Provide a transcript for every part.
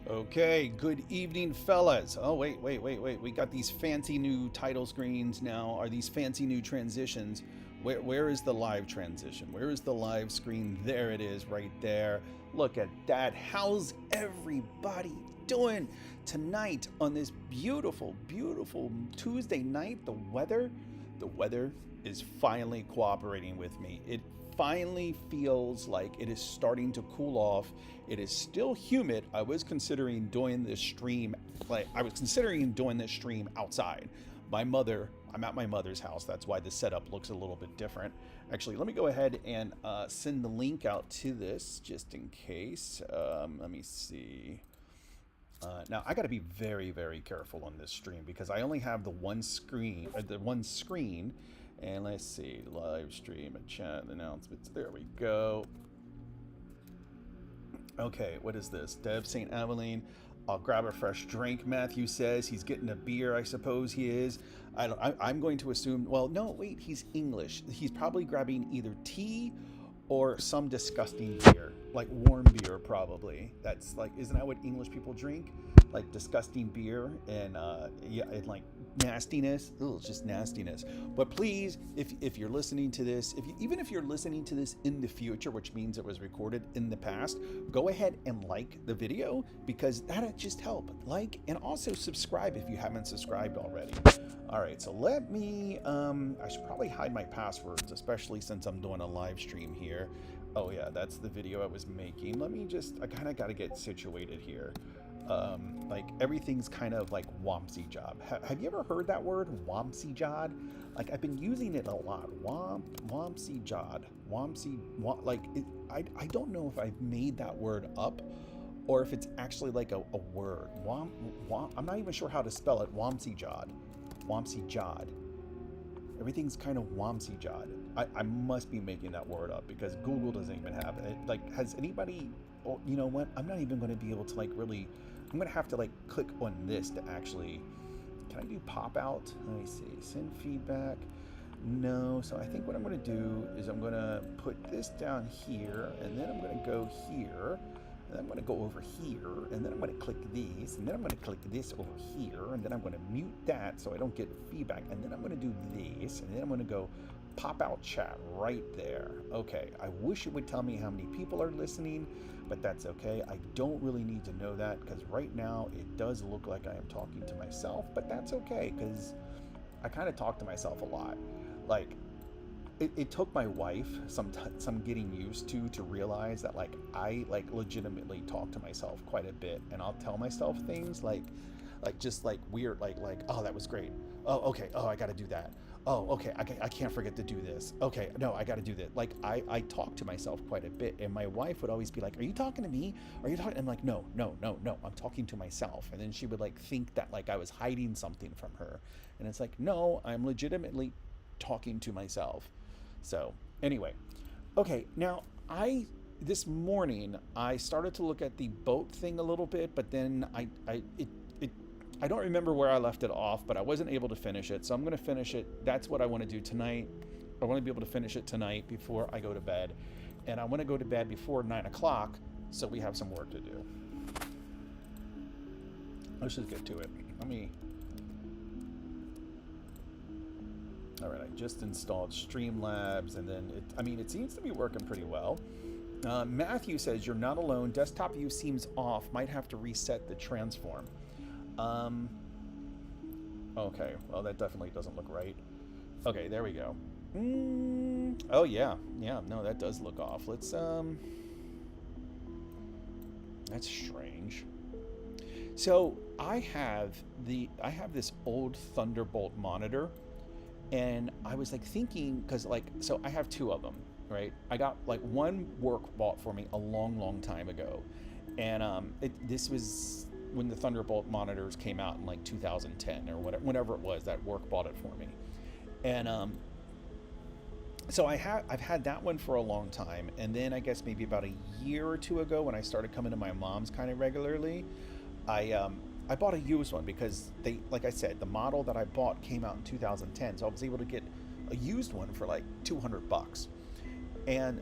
Okay, good evening, fellas. Oh, wait. We got these fancy new title screens now. Are these fancy new transitions? Where is the live transition? Where is the live screen? There it is, right there. Look at that. How's everybody doing tonight on this beautiful, beautiful Tuesday night? The weather is finally cooperating with me. It finally feels like it is starting to cool off. It is still humid. I was considering doing this stream outside. I'm at my mother's house. That's why the setup looks a little bit different. Actually, let me go ahead and send the link out to this just in case. Let me see. Now I got to be very, very careful on this stream because I only have the one screen. And let's see, live stream, a chat, announcements. There we go. Okay, what is this? Deb St. Aveline. I'll grab a fresh drink. Matthew says he's getting a beer. I suppose he is. I'm going to assume. Well, no, wait. He's English. He's probably grabbing either tea or some disgusting beer, like warm beer, probably. That's like, isn't that what English people drink? Like disgusting beer and yeah, and like nastiness. Ugh, it's just nastiness. But please, if you're listening to this, even if you're listening to this in the future, which means it was recorded in the past, go ahead and like the video because that'll just help. Like and also subscribe if you haven't subscribed already. All right, so let me. I should probably hide my passwords, especially since I'm doing a live stream here. Oh yeah, that's the video I was making. Let me just. I kind of got to get situated here. Like everything's kind of like Wompsy job. Have you ever heard that word, Wompsy jod? Like I've been using it a lot. Wompsy jod. Like I don't know if I've made that word up or if it's actually like a word. I'm not even sure how to spell it. Wompsy jod. Wompsy jod. Everything's kind of Wompsy jod. I must be making that word up because Google doesn't even have it. Like, has anybody? Oh, you know what? I'm not even going to be able to like really. I'm going to have to like click on this to actually. Can I do pop out? Let me see. Send feedback. No. So I think what I'm going to do is I'm going to put this down here, and then I'm going to go here. And then I'm going to go over here, and then I'm going to click these, and then I'm going to click this over here, and then I'm going to mute that so I don't get feedback, and then I'm going to do this, and then I'm going to go pop out chat right there. Okay, I wish it would tell me how many people are listening, but that's okay. I don't really need to know that because right now it does look like I am talking to myself, but that's okay because I kind of talk to myself a lot. Like, it took my wife some getting used to realize that like I like legitimately talk to myself quite a bit, and I'll tell myself things like just like weird like oh that was great, oh okay, oh I got to do that, oh okay, I can't forget to do this, okay no I got to do that. Like I talk to myself quite a bit, and my wife would always be like, are you talking to me, are you talking? I'm like no I'm talking to myself, and then she would like think that like I was hiding something from her, and it's like no, I'm legitimately talking to myself. So anyway, okay, now this morning I started to look at the boat thing a little bit, but then I don't remember where I left it off, but I wasn't able to finish it. So I'm going to finish it. That's what I want to do tonight. I want to be able to finish it tonight before I go to bed, and I want to go to bed before 9 o'clock, so we have some work to do. Let's just get to it. All right, I just installed Streamlabs, and then it seems to be working pretty well. Matthew says, you're not alone. Desktop view seems off. Might have to reset the transform. Okay, well, that definitely doesn't look right. Okay, there we go. Oh, yeah. Yeah, no, that does look off. Let's, that's strange. So, I have this old Thunderbolt monitor. And I was like thinking, because like, so I have two of them, right? I got like one work bought for me a long time ago. And this was when the Thunderbolt monitors came out in like 2010 or whenever it was that work bought it for me. And so I've had that one for a long time. And then I guess maybe about a year or two ago when I started coming to my mom's kind of regularly, I bought a used one because they, like I said, the model that I bought came out in 2010, so I was able to get a used one for like $200. And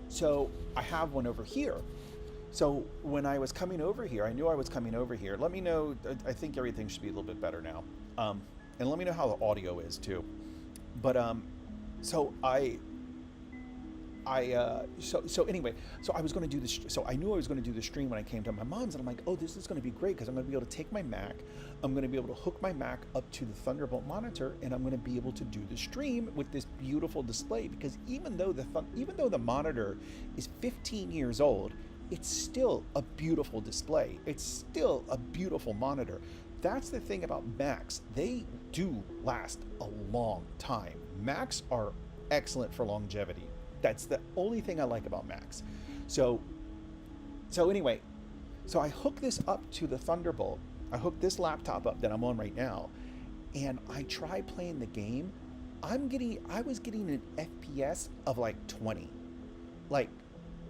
so I have one over here. So when I was coming over here, I knew I was coming over here. Let me know. I think everything should be a little bit better now, and let me know how the audio is too. But so so anyway, so I was going to do this. So I knew I was going to do the stream when I came to my mom's, and I'm like, oh, this is going to be great because I'm going to be able to take my Mac, I'm going to be able to hook my Mac up to the Thunderbolt monitor, and I'm going to be able to do the stream with this beautiful display. Because even though the monitor is 15 years old, it's still a beautiful display. It's still a beautiful monitor. That's the thing about Macs; they do last a long time. Macs are excellent for longevity. That's the only thing I like about Macs. So, so anyway, so I hook this up to the Thunderbolt. I hook this laptop up that I'm on right now, and I try playing the game. I was getting an FPS of like 20, like,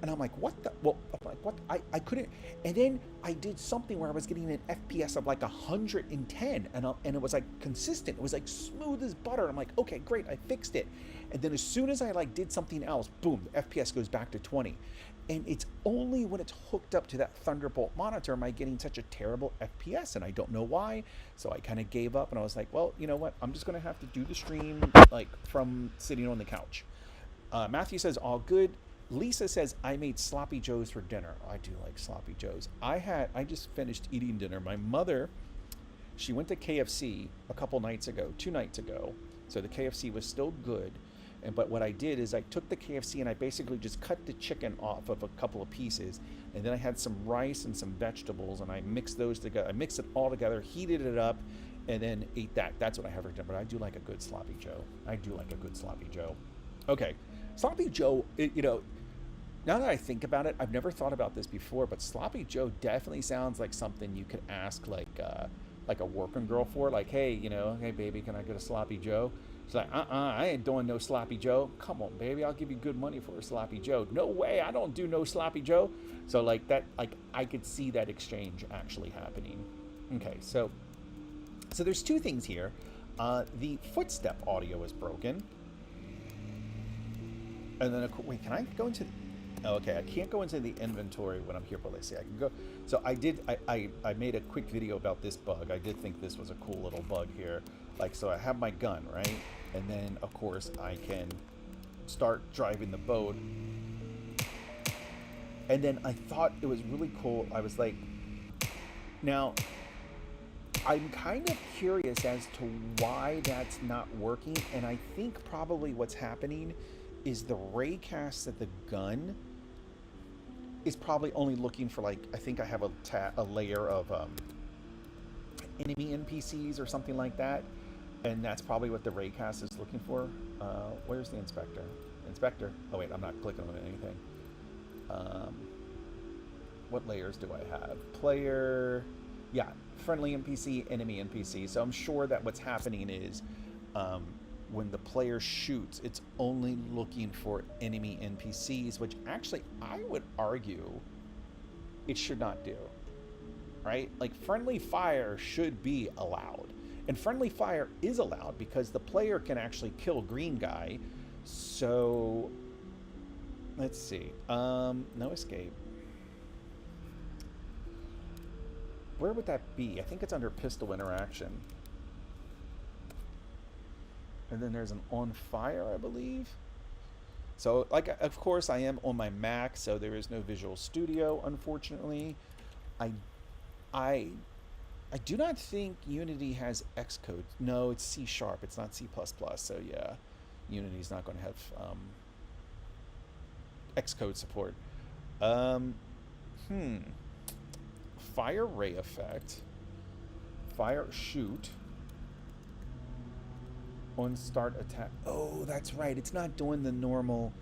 and I'm like, what the? Well, I'm like, what? I couldn't. And then I did something where I was getting an FPS of like 110, and it was like consistent. It was like smooth as butter. I'm like, okay, great, I fixed it. And then as soon as I like did something else, boom, the FPS goes back to 20. And it's only when it's hooked up to that Thunderbolt monitor am I getting such a terrible FPS, and I don't know why. So I kind of gave up, and I was like, well, you know what? I'm just gonna have to do the stream like from sitting on the couch. Matthew says all good. Lisa says I made sloppy joes for dinner. I do like sloppy joes. I just finished eating dinner. My mother, she went to KFC a couple nights ago, 2 nights ago. So the KFC was still good. But what I did is I took the KFC and I basically just cut the chicken off of a couple of pieces, and then I had some rice and some vegetables, and I mixed those together. I mixed it all together, heated it up, and then ate that. That's what I have for dinner. But I do like a good sloppy joe. I do like a good sloppy joe. Okay, sloppy joe. Now that I think about it, I've never thought about this before, but sloppy joe definitely sounds like something you could ask like a working girl for. Like, hey, hey baby, can I get a sloppy joe? She's like, I ain't doing no sloppy joe. Come on, baby, I'll give you good money for a sloppy joe. No way, I don't do no sloppy joe. So like that, like I could see that exchange actually happening. Okay, so there's two things here. The footstep audio is broken, and then wait, can I go into? Okay, I can't go into the inventory when I'm here, but let's see. I can go. So I made a quick video about this bug. I did think this was a cool little bug here. Like, so I have my gun, right? And then, of course, I can start driving the boat. And then I thought it was really cool. I was like, now, I'm kind of curious as to why that's not working. And I think probably what's happening is the raycast of the gun is probably only looking for, like, I think I have a layer of enemy NPCs or something like that. And that's probably what the raycast is looking for. Where's the inspector? Inspector. Oh wait, I'm not clicking on anything. What layers do I have? Player. Yeah, friendly NPC, enemy NPC. So I'm sure that what's happening is when the player shoots, it's only looking for enemy NPCs, which actually I would argue it should not do. Right? Like, friendly fire should be allowed. And friendly fire is allowed because the player can actually kill green guy. So let's see. No escape. Where would that be? I think it's under pistol interaction. And then there's an on fire, I believe. So, like, of course, I am on my Mac, so there is no Visual Studio, unfortunately. I do not think Unity has Xcode. No, it's C#. It's not C++. So yeah, Unity's not going to have Xcode support. Fire ray effect. Fire shoot. On start attack. Oh, that's right. It's not doing the normal.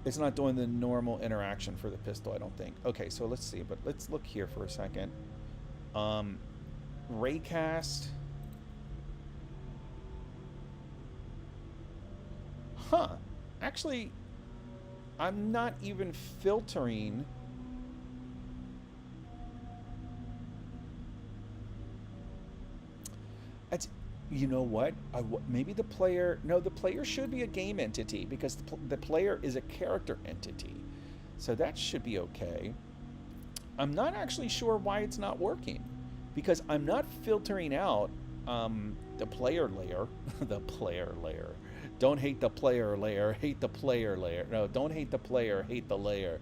It's not doing the normal interaction for the pistol, I don't think. Okay, so let's see. But let's look here for a second. Raycast. Huh. Actually, I'm not even filtering. It's, you know what? Maybe the player. No, the player should be a game entity because the player is a character entity. So that should be okay. I'm not actually sure why it's not working, because I'm not filtering out the player layer. The player layer. Don't hate the player layer, hate the player layer. No, don't hate the player, hate the layer.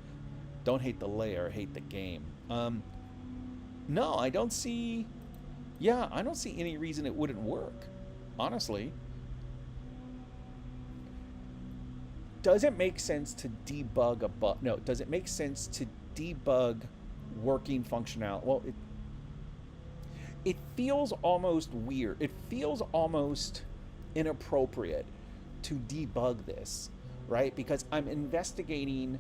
Don't hate the layer, hate the game. No, I don't see. Yeah, I don't see any reason it wouldn't work. Honestly, does it make sense to debug a bug? No, does it make sense to debug working functionality? Well, it feels almost weird. It feels almost inappropriate to debug this, right? Because I'm investigating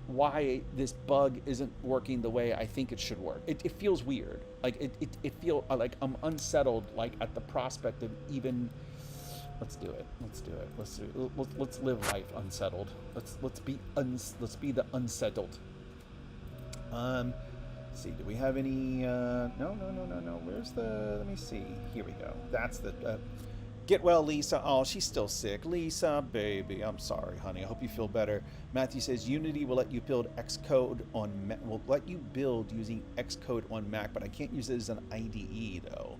why this bug isn't working the way I think it should work. It feels weird. Like it feels like I'm unsettled, like at the prospect of even. Let's do it. Let's do it. Let's live life unsettled. Let's be the unsettled. Let's see. Do we have any? No. Where's the? Let me see. Here we go. That's the. Get well, Lisa. Oh, she's still sick. Lisa, baby, I'm sorry, honey. I hope you feel better. Matthew says Unity will let you build Xcode on using Xcode on Mac, but I can't use it as an IDE though.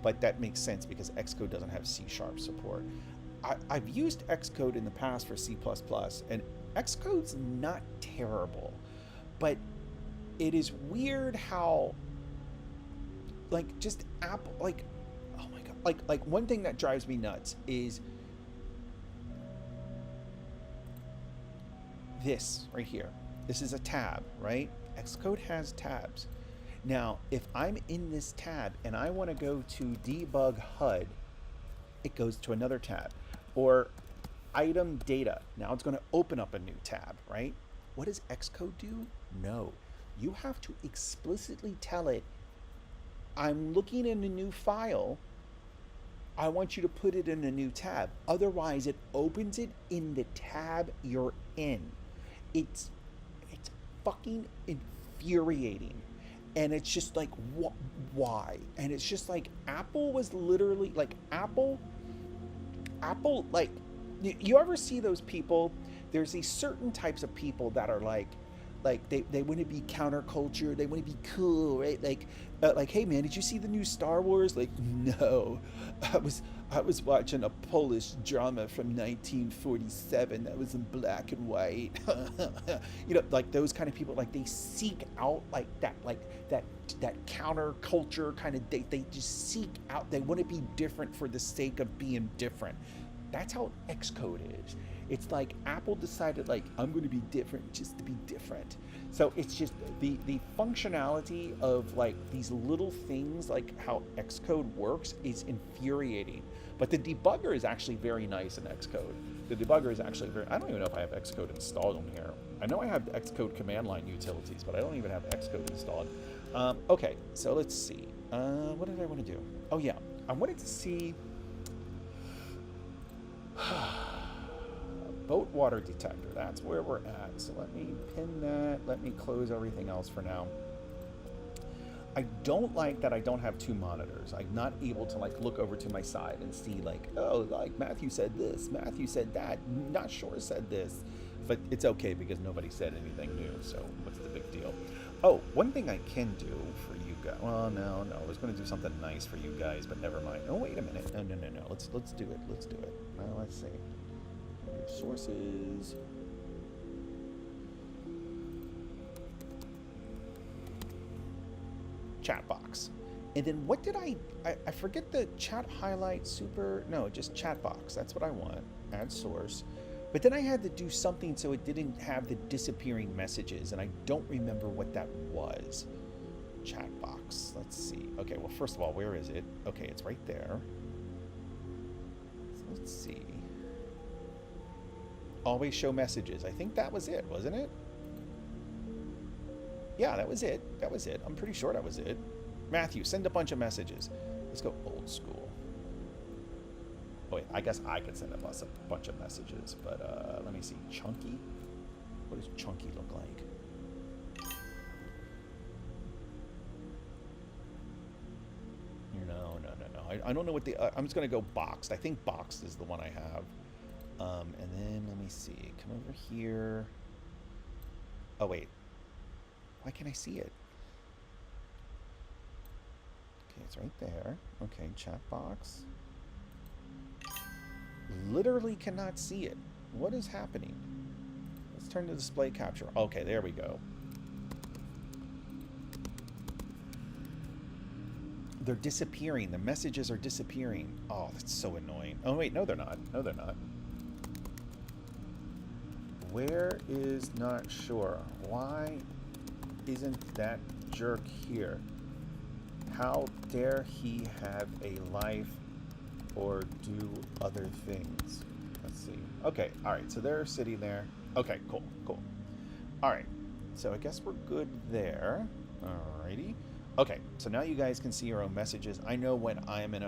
But that makes sense because Xcode doesn't have C# support. I've used Xcode in the past for C++, and Xcode's not terrible, but it is weird how, like, just Apple, like. Like one thing that drives me nuts is this right here. This is a tab, right? Xcode has tabs. Now, if I'm in this tab and I want to go to debug HUD, it goes to another tab. Or item data. Now it's going to open up a new tab, right? What does Xcode do? No. You have to explicitly tell it, I'm looking in a new file. I want you to put it in a new tab. Otherwise, it opens it in the tab you're in. It's fucking infuriating. And it's just like, why? And it's just like, Apple was literally, like, Apple, like, you ever see those people? There's these certain types of people that are like they want to be counterculture, they want to be cool, right? Like, hey man, did you see the new Star Wars? Like, no, I was watching a Polish drama from 1947 that was in black and white. You know, like those kind of people, like they seek out that counterculture kind of, they just seek out, they want to be different for the sake of being different. That's how Xcode is. It's like Apple decided, like, I'm going to be different just to be different. So it's just the functionality of like these little things, like how Xcode works, is infuriating. But the debugger is actually very nice in Xcode. The debugger is actually I don't even know if I have Xcode installed on here. I know I have Xcode command line utilities, but I don't even have Xcode installed. Okay, so let's see. What did I want to do? Oh yeah, I wanted to see. Boat water detector, that's where we're at. So let me pin that. Let me close everything else for now. I don't like that I don't have two monitors. I'm not able to like look over to my side and see like, oh, like Matthew said this, Matthew said that, not sure said this. But it's okay because nobody said anything new, so what's the big deal? Oh, one thing I can do for you guys. Well, no, I was going to do something nice for you guys, but never mind. Oh, wait a minute. No. Let's do it. Let's do it. Let's see. Sources. Chat box. And then what did I forget the chat highlight super, no, just chat box. That's what I want. Add source. But then I had to do something so it didn't have the disappearing messages, and I don't remember what that was. Chat box. Let's see. Okay, well, first of all, where is it? Okay, it's right there. So let's see. Always show messages. I think that was it, wasn't it? Yeah, that was it. That was it. I'm pretty sure that was it. Matthew, send a bunch of messages. Let's go old school. Oh, wait, I guess I could send a bunch of messages, but let me see. Chunky? What does chunky look like? No. I don't know what the... I'm just going to go boxed. I think boxed is the one I have. And then let me see. Come over here. Oh, wait. Why can't I see it? Okay, it's right there. Okay, chat box. Literally cannot see it. What is happening? Let's turn to display capture. Okay, there we go. They're disappearing. The messages are disappearing. Oh, that's so annoying. Oh, wait, no, they're not. No, they're not. Where is not sure? Why isn't that jerk here? How dare he have a life or do other things? Let's see. Okay, all right, so they're sitting there. Okay, cool, cool. All right, so I guess we're good there. Alrighty. Okay, so now you guys can see your own messages. I know when I am in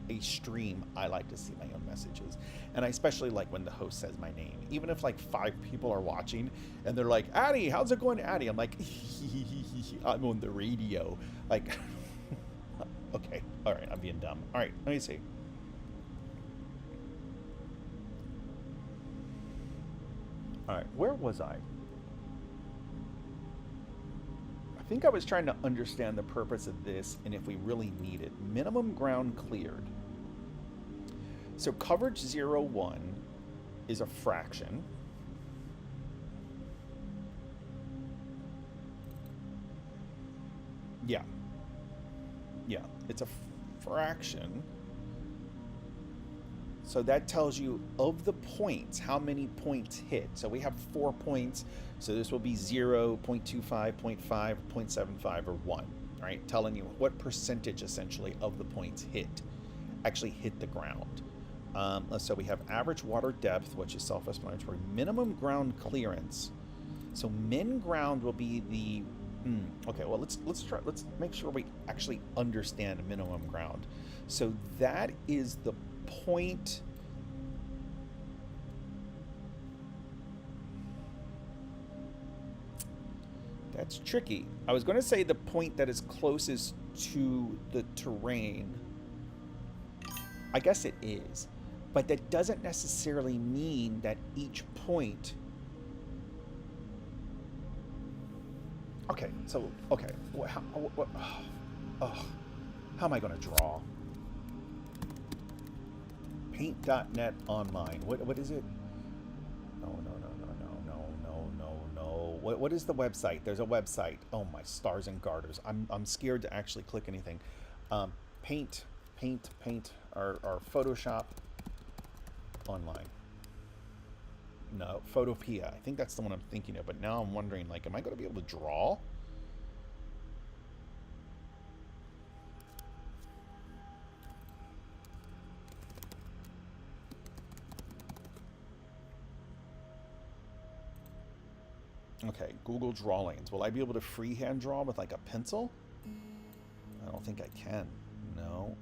a stream, I like to see my own messages, and I especially like when the host says my name. Even if like 5 people are watching and they're like, "Addy, how's it going, Addy?" I'm like, "I'm on the radio." Like, okay, all right, I'm being dumb. All right, let me see. All right, where was I? I think I was trying to understand the purpose of this and if we really need it. Minimum ground cleared. So coverage 0, 1 is a fraction. Yeah. Yeah, it's a fraction. So that tells you of the points, how many points hit. So we have 4 points. So this will be 0, 0.25, 0.5, 0.75, or 1, right? Telling you what percentage essentially of the points actually hit the ground. So we have average water depth, which is self-explanatory. Minimum ground clearance. So min ground will be the okay, well let's make sure we actually understand minimum ground. So that is the point. That's tricky. I was going to say the point that is closest to the terrain. I guess it is, but that doesn't necessarily mean that each point. Okay, so okay, how am I going to draw? Paint.net online. What is it? No. What is the website? There's a website. Oh my stars and garters. I'm scared to actually click anything. Paint, or Photoshop online. No, Photopea. I think that's the one I'm thinking of. But now I'm wondering, like, am I going to be able to draw? Okay, Google Draw Lanes. Will I be able to freehand draw with like a pencil? I don't think I can. No.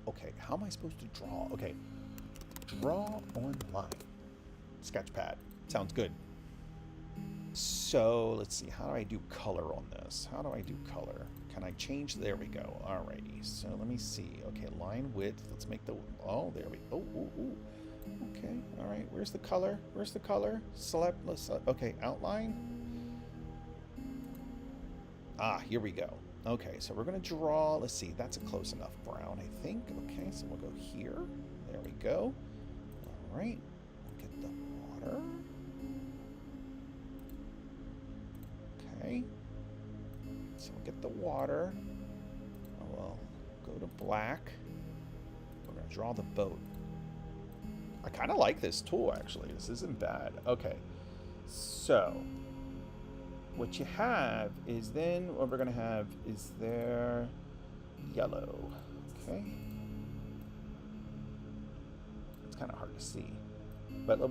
Okay, how am I supposed to draw? Okay, draw online. Sketchpad. Sounds good. So let's see. How do I do color on this? How do I do color? Can I change? There we go. Alrighty. So let me see. Okay, line width. Let's make the. Oh, there we. Ooh. Okay. All right. Where's the color? Select. Okay. Outline. Ah, here we go. Okay, so we're going to draw. Let's see. That's a close enough brown, I think. Okay, so we'll go here. There we go. All right. We'll get the water. Okay. So we'll get the water. We'll go to black. We're going to draw the boat. I kind of like this tool, actually. This isn't bad. Okay. So what you have is then what we're going to have is there yellow. Okay. It's kind of hard to see. But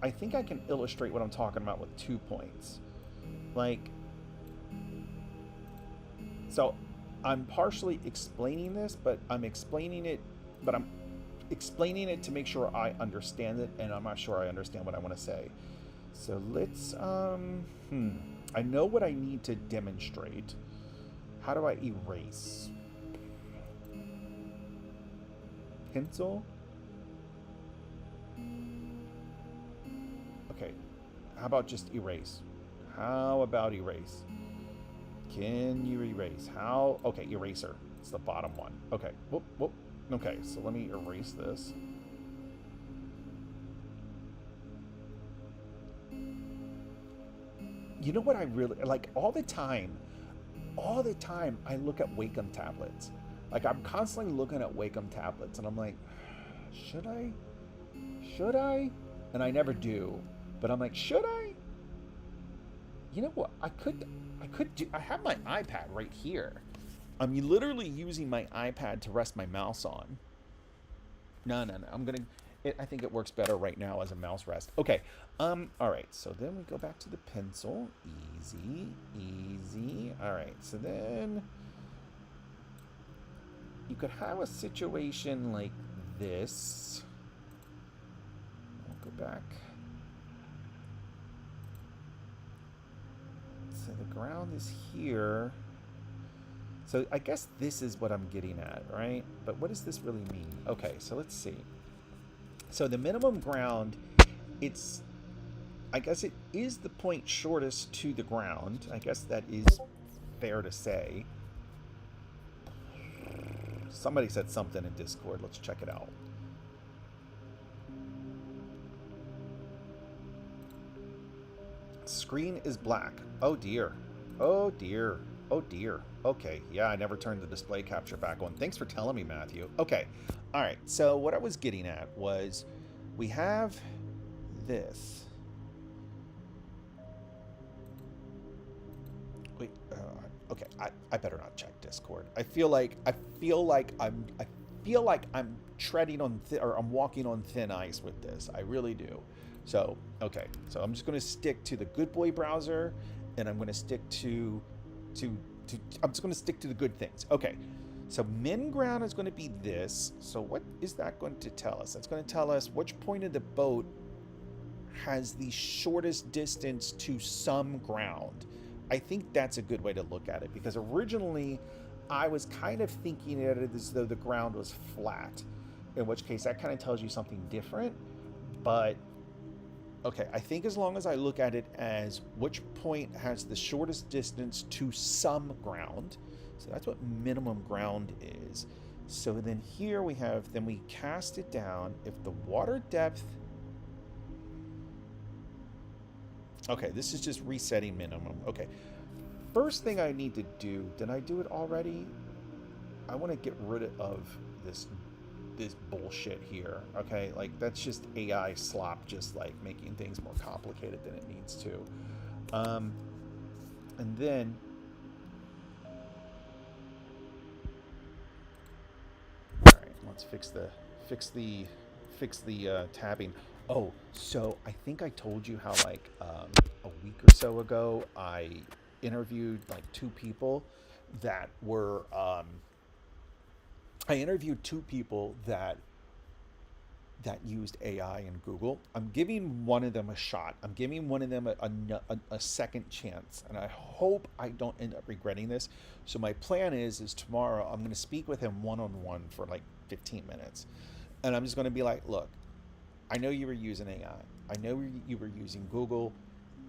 I think I can illustrate what I'm talking about with 2 points. Like, so I'm partially explaining this, but I'm explaining it to make sure I understand it, and I'm not sure I understand what I want to say. So let's, I know what I need to demonstrate. How do I erase? Pencil? Okay, how about just erase? How about erase? Can you erase? How? Okay, eraser. It's the bottom one. Okay. Whoop, whoop. Okay, so let me erase this. You know what I really like? All the time I look at Wacom tablets. Like, I'm constantly looking at Wacom tablets, and I'm like, should I? Should I? And I never do. But I'm like, should I? You know what? I could do. I have my iPad right here. I'm literally using my iPad to rest my mouse on. No. I think it works better right now as a mouse rest. Okay. All right. So then we go back to the pencil. Easy. All right. So then you could have a situation like this. I'll go back. So the ground is here. So I guess this is what I'm getting at, right? But what does this really mean? Okay, so let's see. So the minimum ground, I guess it is the point shortest to the ground. I guess that is fair to say. Somebody said something in Discord. Let's check it out. Screen is black. Oh dear. Oh dear. Oh dear. Okay. Yeah, I never turned the display capture back on. Thanks for telling me, Matthew. Okay. All right. So what I was getting at was we have this. Wait. Okay. I better not check Discord. I feel like I'm treading on or I'm walking on thin ice with this. I really do. So, okay. So I'm just going to stick to the Good Boy browser, and I'm going to stick to I'm just going to stick to the good things. Okay. So min ground is going to be this. So what is that going to tell us? That's going to tell us which point of the boat has the shortest distance to some ground. I think that's a good way to look at it, because originally I was kind of thinking at it as though the ground was flat, in which case that kind of tells you something different. But okay, I think as long as I look at it as which point has the shortest distance to some ground, so that's what minimum ground is. So then here we have, then we cast it down. If the water depth, okay, this is just resetting minimum. Okay, first thing I need to do, did I do it already? I want to get rid of this bullshit here. Okay, like that's just AI slop, just like making things more complicated than it needs to. And then all right, let's fix the tabbing. Oh, so I think I told you how like a week or so ago I interviewed like two people that were I interviewed two people that used AI in Google. I'm giving one of them a shot. I'm giving one of them a second chance, and I hope I don't end up regretting this. So my plan is tomorrow I'm going to speak with him one-on-one for like 15 minutes, and I'm just going to be like, look, I know you were using AI. I know you were using Google,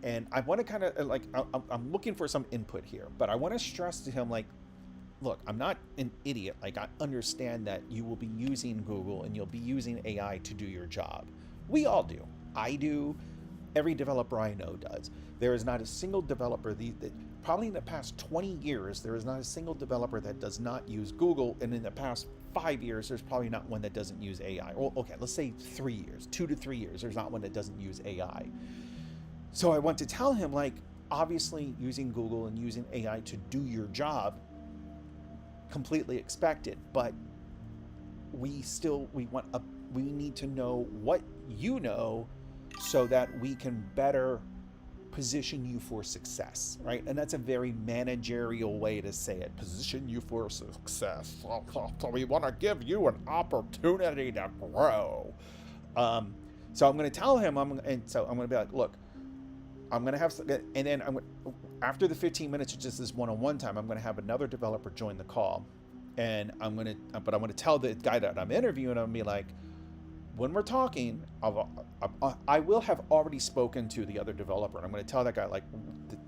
and I want to kind of like I'm looking for some input here, but I want to stress to him like, look, I'm not an idiot. Like, I understand that you will be using Google and you'll be using AI to do your job. We all do. I do. Every developer I know does. There is not a single developer that probably in the past 20 years, there is not a single developer that does not use Google. And in the past 5 years, there's probably not one that doesn't use AI. Well, okay, let's say 3 years, 2 to 3 years, there's not one that doesn't use AI. So I want to tell him, like, obviously using Google and using AI to do your job, completely expected, but we need to know what you know so that we can better position you for success, right? And that's a very managerial way to say it. Position you for success. So we want to give you an opportunity to grow. So I'm going to tell him, I'm going to be like, look, I'm going to have, and then after the 15 minutes, it's just this one-on-one time, I'm going to have another developer join the call, and I'm going to tell the guy that I'm interviewing, I'm going to be like, when we're talking, I will have already spoken to the other developer, and I'm going to tell that guy, like,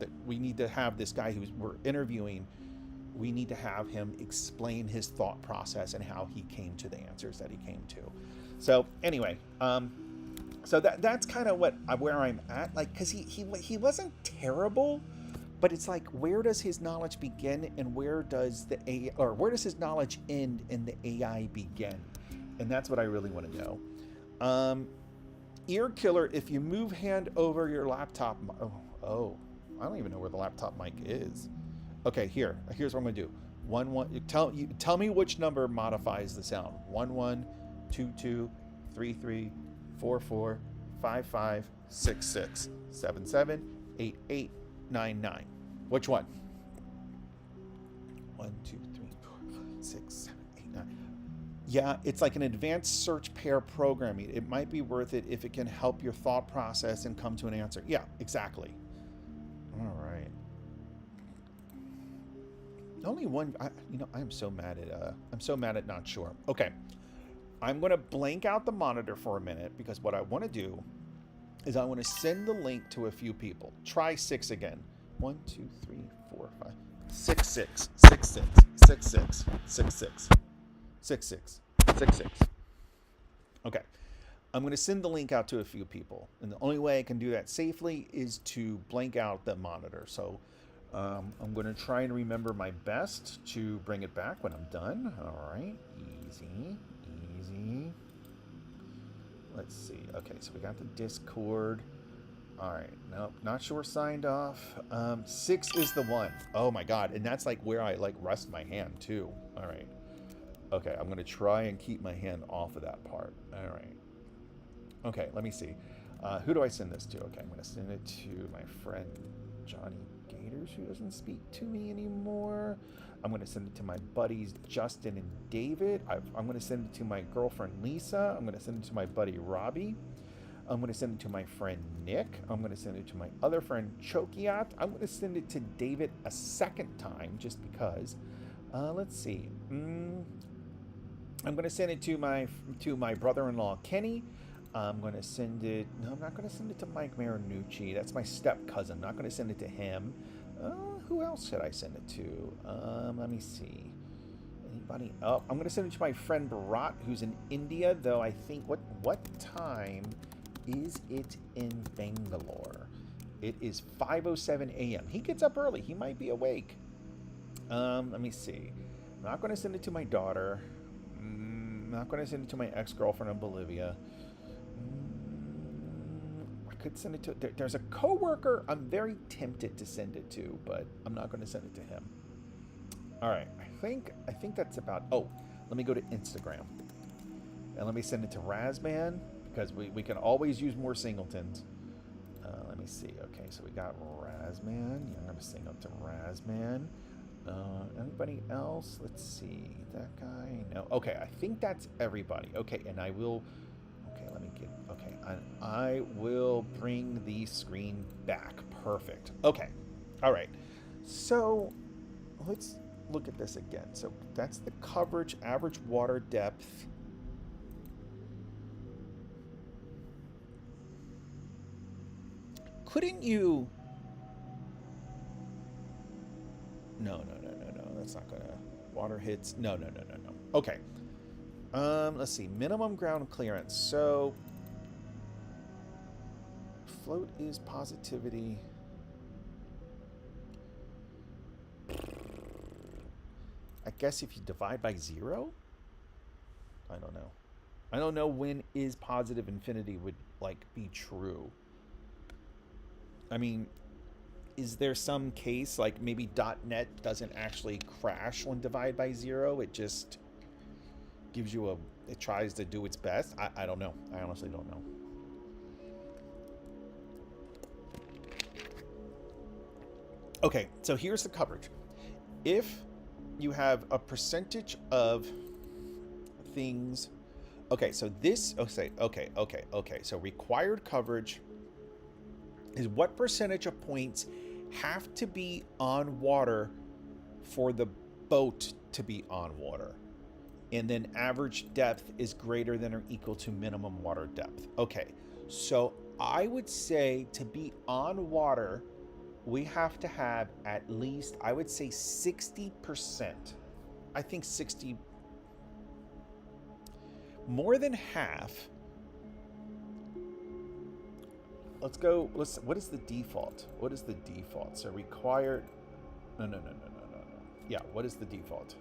that we need to have this guy who we're interviewing, we need to have him explain his thought process and how he came to the answers that he came to. So anyway, so that's kind of where I'm at, like, because he wasn't terrible, but it's like, where does his knowledge begin and where does where does his knowledge end and the AI begin? And that's what I really want to know. Ear killer, if you move hand over your laptop, I don't even know where the laptop mic is. Okay, here's what I'm gonna do. 1 tell me which number modifies the sound. 1 1 2 2 3 3 4 4 5 5 6 6 7 7 8 8 9 9. Which one? 1 2 3 4 5 6 7 8 9. Yeah, it's like an advanced search pair programming. It might be worth it if it can help your thought process and come to an answer. Yeah, exactly. All right. Only one. I'm so mad at not sure. Okay, I'm going to blank out the monitor for a minute because what I want to do is I want to send the link to a few people. Try 6 again. 1 2 3 4 5 6 6 6 6 6 6 6 6 6 6 6 6. Okay, I'm going to send the link out to a few people, and the only way I can do that safely is to blank out the monitor. So I'm going to try and remember my best to bring it back when I'm done. All right, easy. Let's see. Okay, so we got the Discord. All right, nope, not sure signed off. 6 is the one. Oh my God, and that's like where I like rest my hand too. All right. Okay, I'm gonna try and keep my hand off of that part. All right. Okay, let me see. Who do I send this to? Okay, I'm gonna send it to my friend Johnny Gators, who doesn't speak to me anymore. I'm gonna send it to my buddies Justin and David. I'm gonna send it to my girlfriend Lisa. I'm gonna send it to my buddy Robbie. I'm gonna send it to my friend Nick. I'm gonna send it to my other friend Chokiat. I'm gonna send it to David a second time just because. Let's see. I'm going to send it to my brother-in-law Kenny. I'm going to send it. No, I'm not going to send it to Mike Marinucci. That's my step cousin. I'm not going to send it to him. Who else should I send it to? Let me see. Anybody? Oh, I'm going to send it to my friend Bharat, who's in India. Though I think what time is it in Bangalore? It is 5:07 a.m. He gets up early. He might be awake. Let me see. I'm not going to send it to my daughter. I'm not going to send it to my ex-girlfriend in Bolivia. I could send it to... There's a coworker I'm very tempted to send it to, but I'm not going to send it to him. All right. I think that's about... Oh, let me go to Instagram. And let me send it to Razman, because we can always use more singletons. Let me see. Okay, so we got Razman. Yeah, I'm going to sing up to Razman. Anybody else? Let's see. That guy? No. Okay, I think that's everybody. Okay, and I will... Okay, let me get... Okay, I will bring the screen back. Perfect. Okay. All right. So, let's look at this again. So, that's the coverage, average water depth. Couldn't you... No. That's not gonna... Water hits... No. Okay. Let's see. Minimum ground clearance. So... Float is positivity. I guess if you divide by 0? I don't know. I don't know when is positive infinity would, like, be true. I mean... Is there some case, like maybe .NET doesn't actually crash when divided by 0? It just gives you it tries to do its best? I don't know. I honestly don't know. Okay, so here's the coverage. If you have a percentage of things... Okay, so this... Okay. So required coverage is what percentage of points have to be on water for the boat to be on water. And then average depth is greater than or equal to minimum water depth. Okay, so I would say to be on water, we have to have at least, I would say 60%. I think 60, more than half. Let's go, what is the default? What is the default? So required, no. Yeah, what is the default?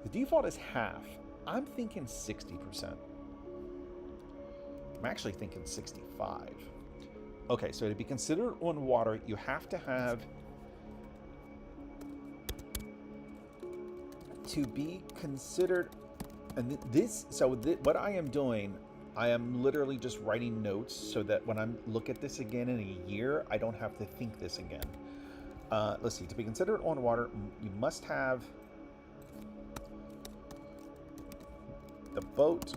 The default is half. I'm thinking 60%. I'm actually thinking 65. Okay, so to be considered on water, you have to have, to be considered, and this, so what I am doing, I am literally just writing notes so that when I look at this again in a year, I don't have to think this again. Let's see, to be considered on water, you must have, the boat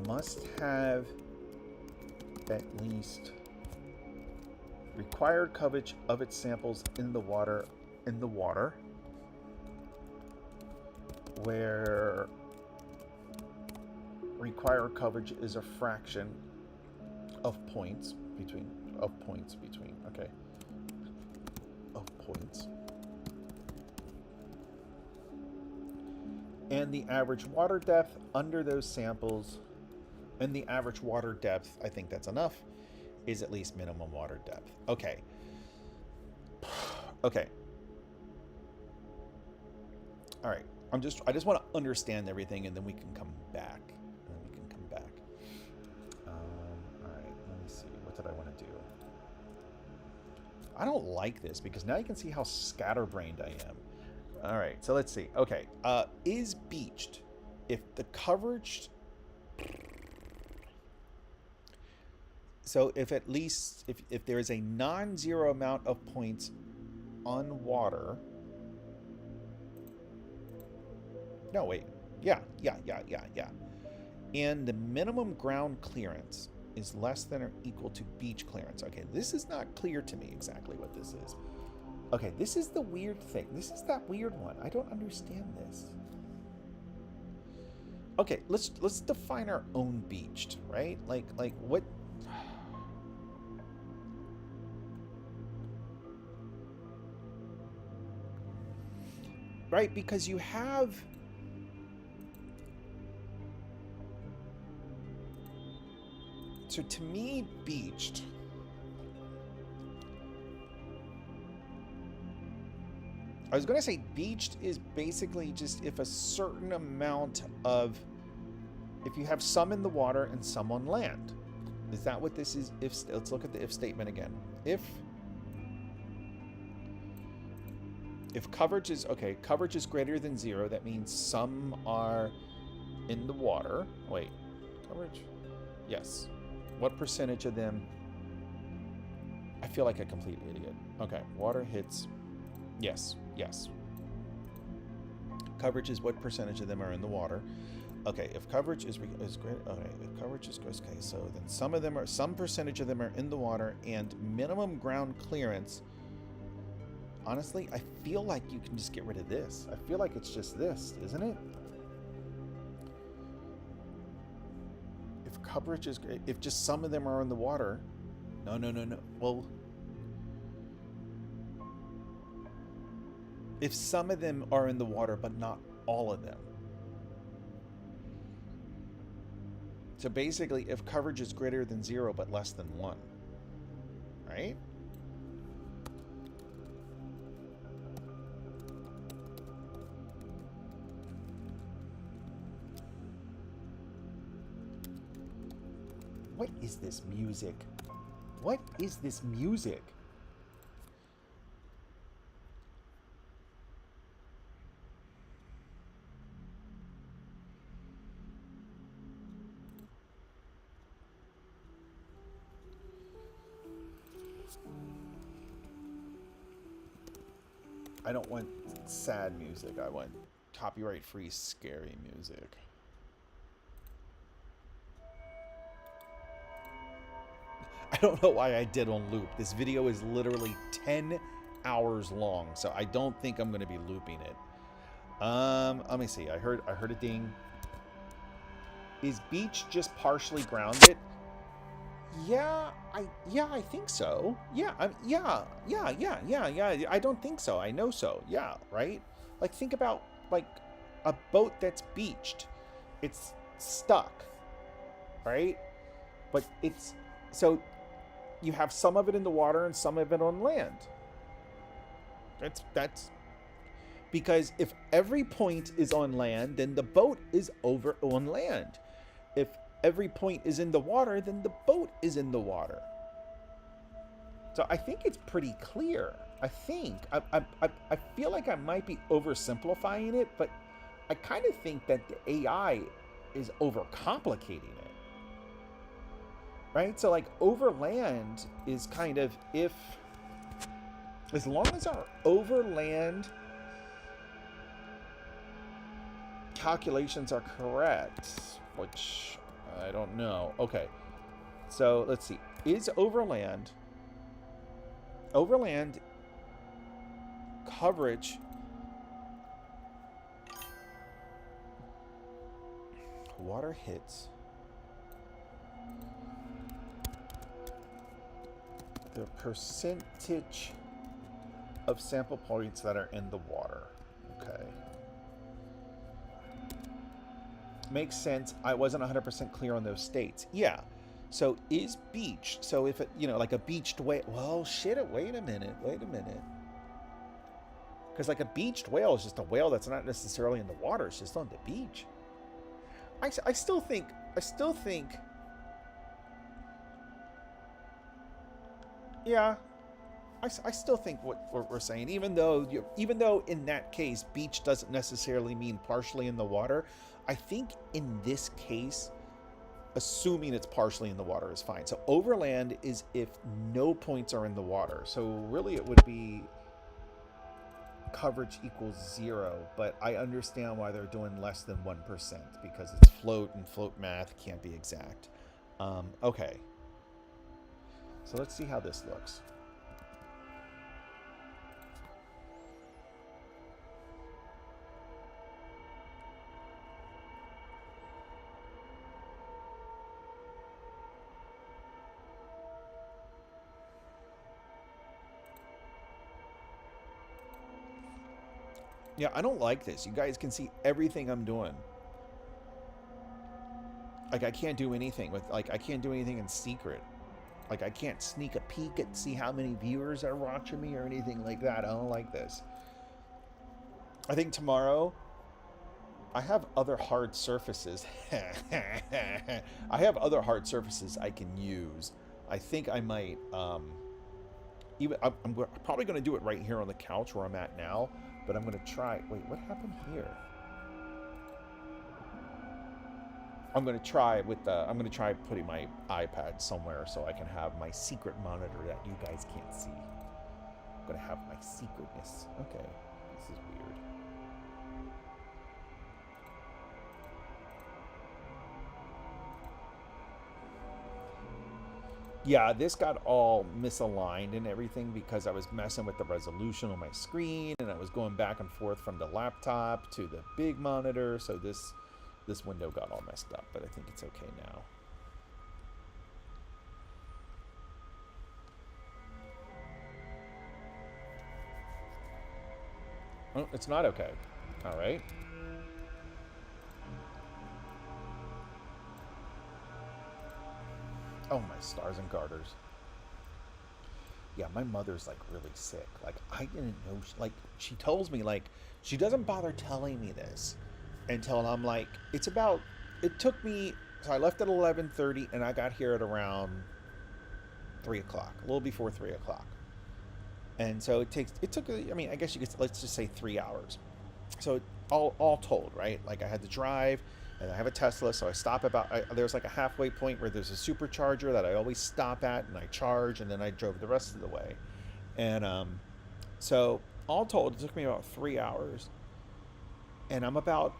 must have at least required coverage of its samples in the water, where required coverage is a fraction of points between, okay, of points. And the average water depth under those samples, and the average water depth, I think that's enough, is at least minimum water depth. Okay. Okay. All right. I just want to understand everything, and then we can come back. All right. Let me see. What did I want to do? I don't like this because now you can see how scatterbrained I am. All right, so let's see. Okay, is beached. If the coverage, so if at least, if there is a non-zero amount of points on water. No, wait. Yeah. And the minimum ground clearance is less than or equal to beach clearance. Okay, this is not clear to me exactly what this is. Okay, this is the weird thing. This is that weird one. I don't understand this. Okay, let's define our own beached, right? Like what? Right, because you have, so to me, beached, I was going to say beached is basically just if a certain amount of, if you have some in the water and some on land. Is that what this is? If, let's look at the if statement again. If coverage is, okay, coverage is greater than 0, that means some are in the water. Wait, coverage? Yes. What percentage of them? I feel like a complete idiot. Okay, water hits. Yes. Coverage is what percentage of them are in the water. Okay, if coverage is great, okay, if coverage is, okay, so then some percentage of them are in the water, and minimum ground clearance, honestly, I feel like you can just get rid of this. I feel like it's just this, isn't it? If coverage is great, if just some of them are in the water, no. Well, if some of them are in the water, but not all of them. So basically, if coverage is greater than 0, but less than 1, right? What is this music? What is this music? I don't want sad music. I want copyright-free, scary music. I don't know why I did on loop. This video is literally 10 hours long, so I don't think I'm going to be looping it. Let me see. I heard a ding. Is beach just partially grounded? Yeah, I think so. Yeah. I don't think so. I know so. Yeah, right? Like think about like a boat that's beached. It's stuck, right? But it's so you have some of it in the water and some of it on land. That's because if every point is on land, then the boat is over on land. If every point is in the water, then the boat is in the water. So I think it's pretty clear. I think I feel like I might be oversimplifying it, but I kind of think that the AI is overcomplicating it, right? So like overland is kind of if as long as our overland calculations are correct, which I don't know. Okay, so let's see. Is overland coverage water hits the percentage of sample points that are in the water? Okay. Makes sense. I wasn't 100% clear on those states. Yeah. So is beach. So if it, like a beached whale. Well, shit, wait a minute. Because like a beached whale is just a whale that's not necessarily in the water. It's just on the beach. I still think, yeah, I still think what we're saying, even though in that case, beach doesn't necessarily mean partially in the water. I think in this case, assuming it's partially in the water is fine. So overland is if no points are in the water. So really it would be coverage equals 0, but I understand why they're doing less than 1% because it's float and float math can't be exact. Okay. So let's see how this looks. Yeah, I don't like this. You guys can see everything I'm doing. Like I can't do anything in secret. Like I can't sneak a peek and see how many viewers are watching me or anything like that. I don't like this. I think tomorrow I have other hard surfaces. I have other hard surfaces I can use. I think I might I'm probably going to do it right here on the couch where I'm at now, but I'm going to try. Wait, what happened here? I'm going to try putting my iPad somewhere so I can have my secret monitor that you guys can't see. I'm going to have my secretness. Okay, this is weird. Yeah, this got all misaligned and everything because I was messing with the resolution on my screen and I was going back and forth from the laptop to the big monitor, so this window got all messed up, but I think it's okay now. Oh, it's not okay. All right. Oh, my stars and garters. Yeah, my mother's like really sick. Like I didn't know. She tells me like she doesn't bother telling me this until I'm like it's about. It took me. So I left at 11:30 and I got here at around 3 o'clock, a little before 3 o'clock. And so it took. I mean, I guess you could let's just say 3 hours. So all told, right? Like I had to drive, and I have a Tesla, so I stop there's like a halfway point where there's a supercharger that I always stop at, and I charge, and then I drove the rest of the way. And so all told, it took me about 3 hours, and I'm about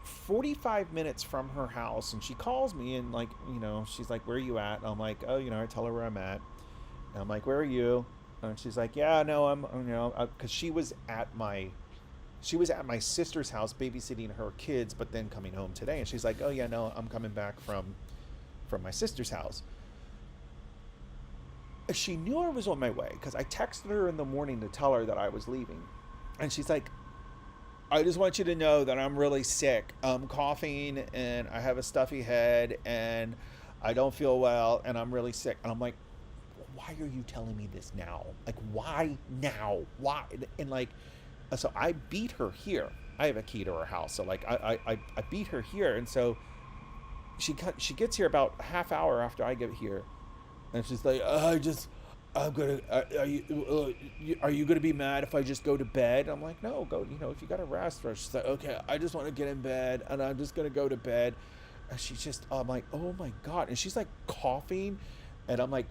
45 minutes from her house, and she calls me and like she's like, "Where are you at?" And I'm like, "Oh, I tell her where I'm at." And I'm like, "Where are you?" And she's like, "Yeah, no, I'm because she was at my she was at my sister's house babysitting her kids, but then coming home today, and she's like, "Oh yeah, no, I'm coming back from my sister's house." She knew I was on my way because I texted her in the morning to tell her that I was leaving, and she's like, "I just want you to know that I'm really sick. I'm coughing and I have a stuffy head and I don't feel well and I'm really sick." And I'm like, "Why are you telling me this now? Like, why now? Why?" And like, so I beat her here. I have a key to her house, so like I beat her here, and so she gets here about a half hour after I get here, and she's like, I'm gonna. Are you gonna be mad if I just go to bed?" I'm like, "No, go. You know, if you gotta rest first." She's like, "Okay, I just want to get in bed, and I'm just gonna go to bed." And she's just, I'm like, "Oh my god!" And she's like coughing, and I'm like,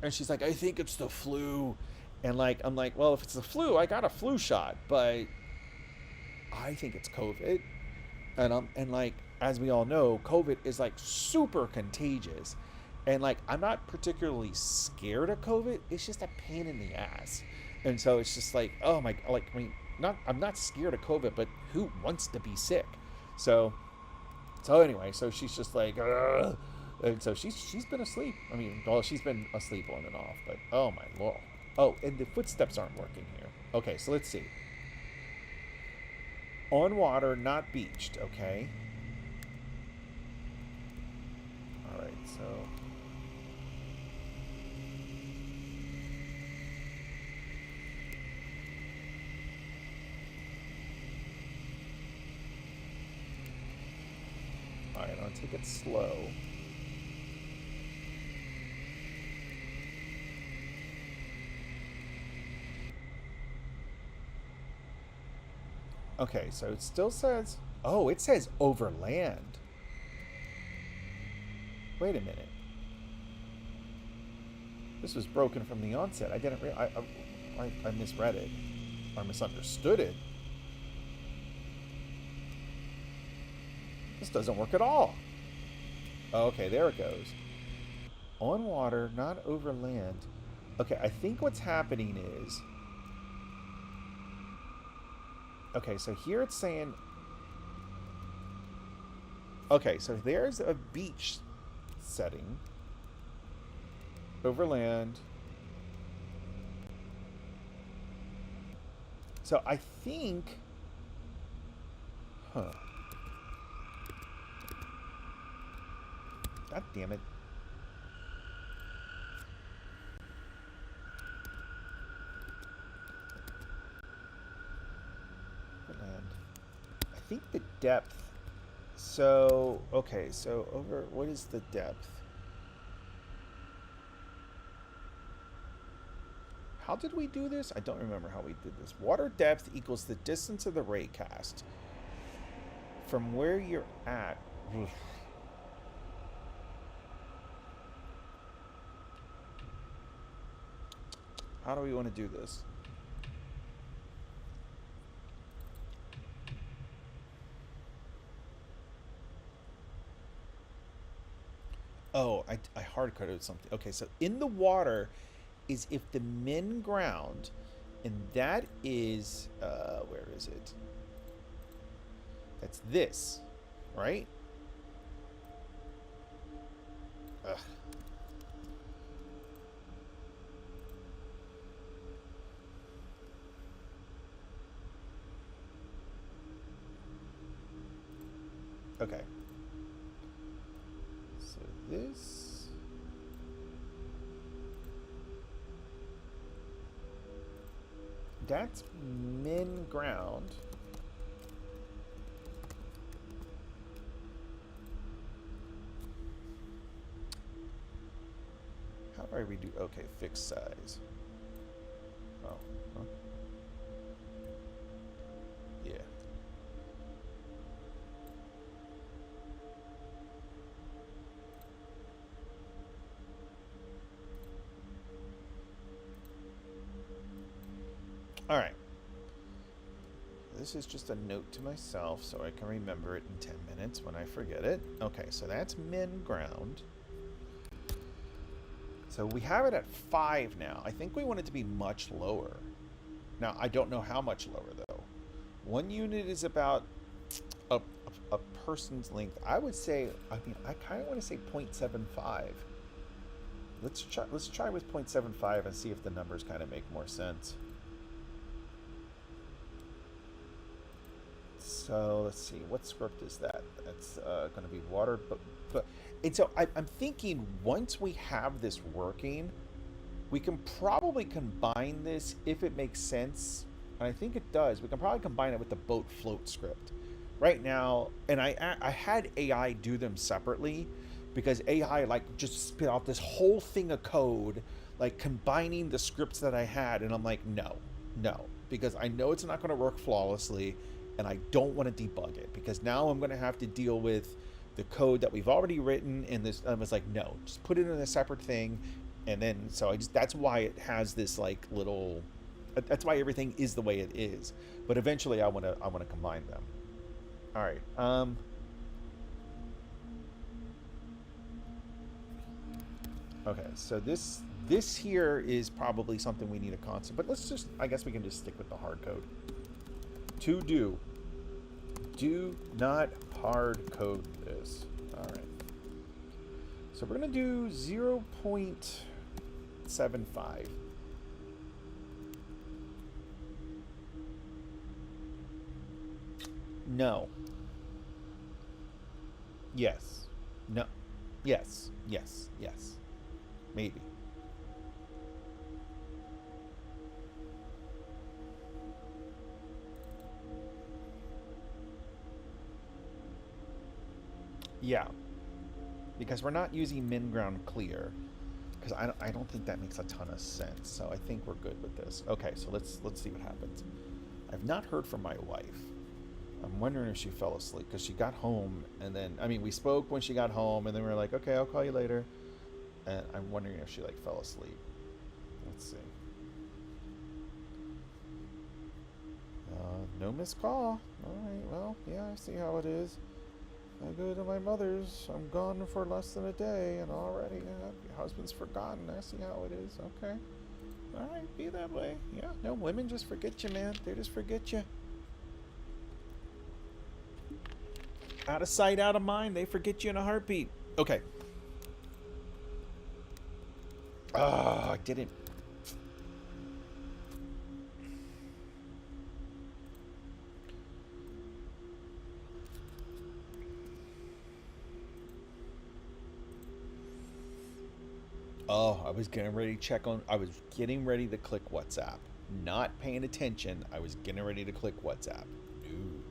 and she's like, "I think it's the flu," and like, I'm like, "Well, if it's the flu, I got a flu shot, but I think it's COVID." And like, as we all know, COVID is like super contagious, and like, I'm not particularly scared of COVID. It's just a pain in the ass, and so it's just like, oh my, like, I mean, not, I'm not scared of COVID, but who wants to be sick? So anyway, so she's just like, ugh. And so she's been asleep. I mean, well, she's been asleep on and off, but oh my lord. Oh, and the footsteps aren't working here. Okay, so let's see. On water, not beached. Okay. All right, so. All right, I'll take it slow. Okay, so it still says, oh, it says overland. Wait a minute. This was broken from the onset. I didn't I misread it. Or misunderstood it. This doesn't work at all. Okay, there it goes. On water, not over land. Okay, I think what's happening is... Okay, so here it's saying... Okay, so there's a beach setting. Over land. So I think... Huh. God damn it. I think the depth. So, okay, so over, what is the depth? How did we do this? I don't remember how we did this. Water depth equals the distance of the ray cast from where you're at. Oof. How do we want to do this? Oh, I hard-coded something. Okay, so in the water is if the min ground, and that is, where is it? That's this, right? Ugh. Okay. So this... That's min ground. How do I redo? Okay, fixed size. Oh, huh? Yeah. All right. This is just a note to myself so I can remember it in 10 minutes when I forget it. Okay, so that's min ground. So we have it at 5 now. I think we want it to be much lower. Now, I don't know how much lower, though. 1 unit is about a person's length. I would say, I mean, I kind of want to say 0.75. Let's try with 0.75 and see if the numbers kind of make more sense. So let's see, what script is that? That's going to be water, but and so I'm thinking once we have this working, we can probably combine this if it makes sense. And I think it does. We can probably combine it with the boat float script. Right now, and I had AI do them separately because AI like just spit out this whole thing of code, like combining the scripts that I had, and I'm like, no, because I know it's not going to work flawlessly, and I don't want to debug it because now I'm going to have to deal with the code that we've already written. And this, I was like, no, just put it in a separate thing, and then so that's why it has this like little. That's why everything is the way it is. But eventually, I want to combine them. All right. Okay. So this here is probably something we need a constant, but let's just, I guess we can just stick with the hard code. To do not hard code this. All right. So we're gonna do 0.75. No. Yes. No. Yes. Yes. Yes. Maybe. Yeah. Because we're not using min ground clear. Because I don't think that makes a ton of sense. So I think we're good with this. Okay, so let's see what happens. I've not heard from my wife. I'm wondering if she fell asleep because she got home and then, I mean, we spoke when she got home and then we were like, okay, I'll call you later. And I'm wondering if she like fell asleep. Let's see. No missed call. All right, well, yeah, I see how it is. I go to my mother's. I'm gone for less than a day and already your husband's forgotten. I see how it is. Okay. All right, be that way. Yeah, no, women just forget you, man. They just forget you. Out of sight, out of mind. They forget you in a heartbeat. Okay. Ah, I didn't. Oh, I was getting ready to check on. I was getting ready to click WhatsApp. Not paying attention. I was getting ready to click WhatsApp. Ooh.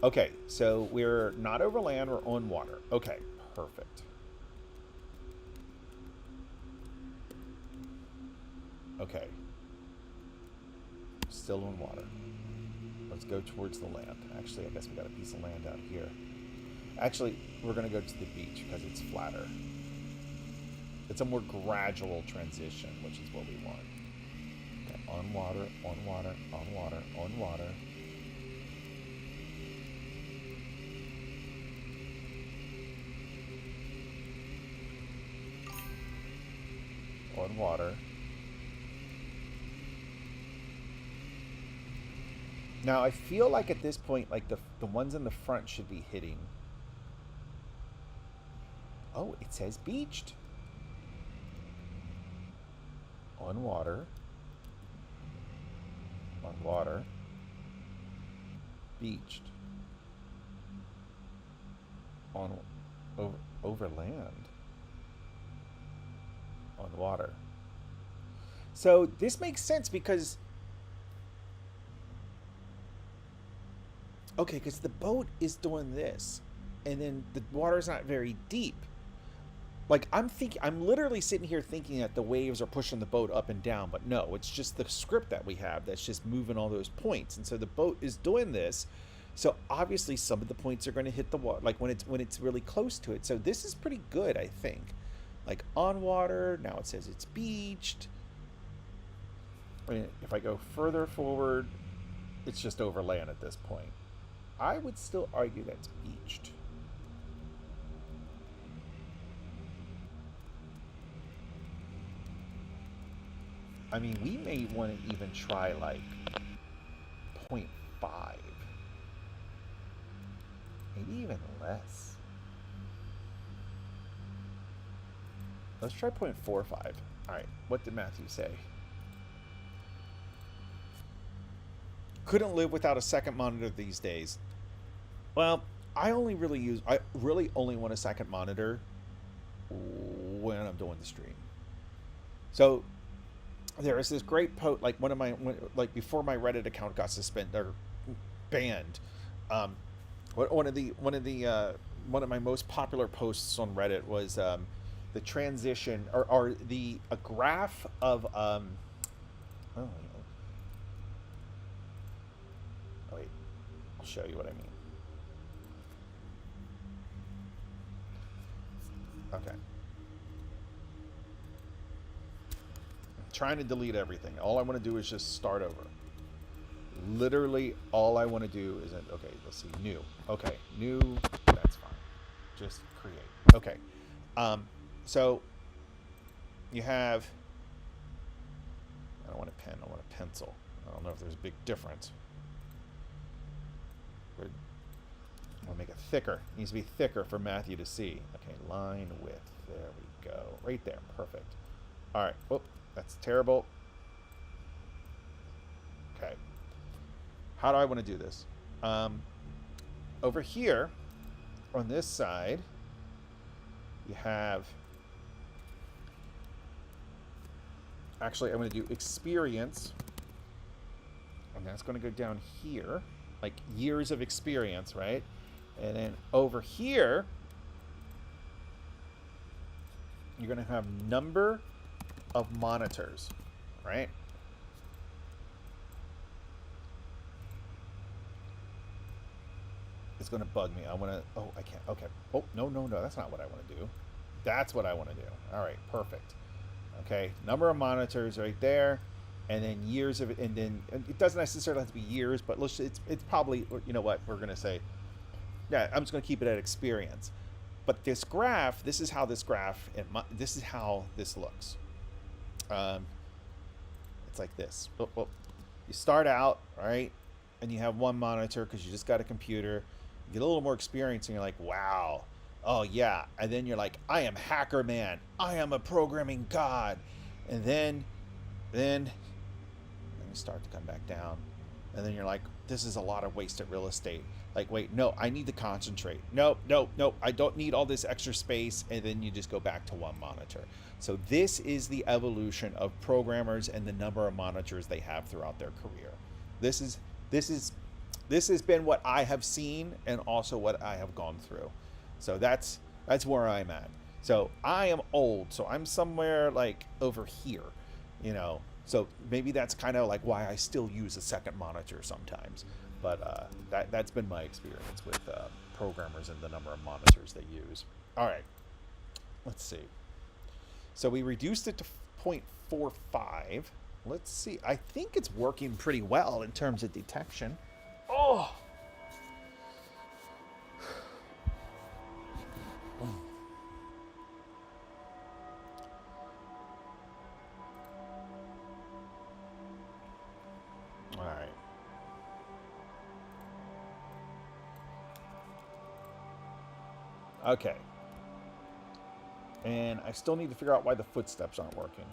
Okay, so we're not over land, we're on water. Okay, perfect. Okay. Still on water. Let's go towards the land. Actually, I guess we got a piece of land out here. Actually, we're going to go to the beach because it's flatter. It's a more gradual transition, which is what we want. Okay, on water, on water, on water, on water. On water. Now, I feel like at this point, like the ones in the front should be hitting. Oh, it says beached. On water. On water. Beached. On over land. On water. So this makes sense because okay, because the boat is doing this, and then the water's not very deep. Like I'm literally sitting here thinking that the waves are pushing the boat up and down, but no, it's just the script that we have that's just moving all those points, and so the boat is doing this. So obviously, some of the points are going to hit the water, like when it's really close to it. So this is pretty good, I think. Like on water, now it says it's beached. I mean, if I go further forward, it's just over land at this point. I would still argue that's beached. I mean, we may want to even try like Maybe even less. Let's try 0.45. All right, what did Matthew say? Couldn't live without a second monitor these days. Well, I really only want a second monitor when I'm doing the stream. So there is this great post, like like before my Reddit account got suspended or banned. One of my most popular posts on Reddit was the transition or the a graph of oh wait, I'll show you what I mean. Okay. I'm trying to delete everything. All I want to do is just start over. Literally all I want to do is, okay, let's see, new. Okay, new, that's fine. Just create. Okay. So you have, I don't want a pen, I want a pencil. I don't know if there's a big difference. I want to make it thicker. It needs to be thicker for Matthew to see. Okay, line width. There we go. Right there. Perfect. All right. Oh, that's terrible. Okay. How do I want to do this? Over here, on this side, you have... Actually, I'm going to do experience. And that's going to go down here. Like years of experience, right? And then over here, you're going to have number of monitors, right? It's going to bug me. I want to, oh, I can't. Okay. Oh, no, that's not what I want to do. That's what I want to do. All right, perfect. Okay, number of monitors right there. And then years of it, and then it doesn't necessarily have to be years, but it's probably, you know what, we're going to say, yeah, I'm just going to keep it at experience. But this graph, this is how this graph, this is how this looks. It's like this. You start out, right, and you have one monitor because you just got a computer. You get a little more experience, and you're like, wow, oh yeah. And then you're like, I am Hacker Man. I am a programming god. And then you start to come back down. And then you're like, this is a lot of wasted real estate. Like, wait, no, I need to concentrate. Nope, I don't need all this extra space. And then you just go back to one monitor. So this is the evolution of programmers and the number of monitors they have throughout their career. This has been what I have seen and also what I have gone through. So that's where I'm at. So I am old, so I'm somewhere like over here, you know. So maybe that's kind of like why I still use a second monitor sometimes. But that's been my experience with programmers and the number of monitors they use. All right, let's see. So we reduced it to 0.45. Let's see. I think it's working pretty well in terms of detection. Oh! All right. Okay. And I still need to figure out why the footsteps aren't working.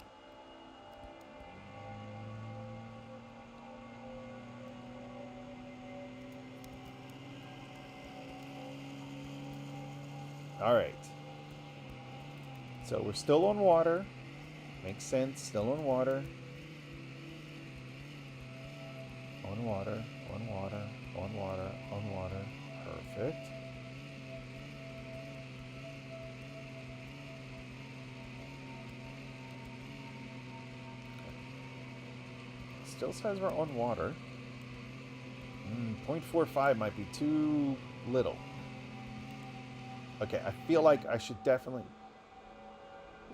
All right. So we're still on water. Makes sense. Still on water. On water. On water. On water. On water. Perfect. Still says we're on water. 0.45 might be too little. Okay, I feel like I should definitely...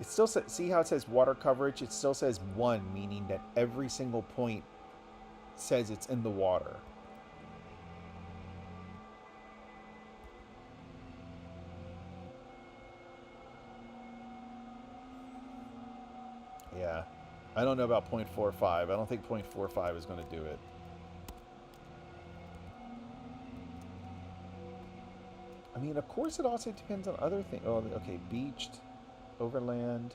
It still says... See how it says water coverage? It still says 1, meaning that every single point says it's in the water. Yeah. I don't know about 0.45. I don't think 0.45 is going to do it. I mean, of course, it also depends on other things. Oh, okay, beached, overland.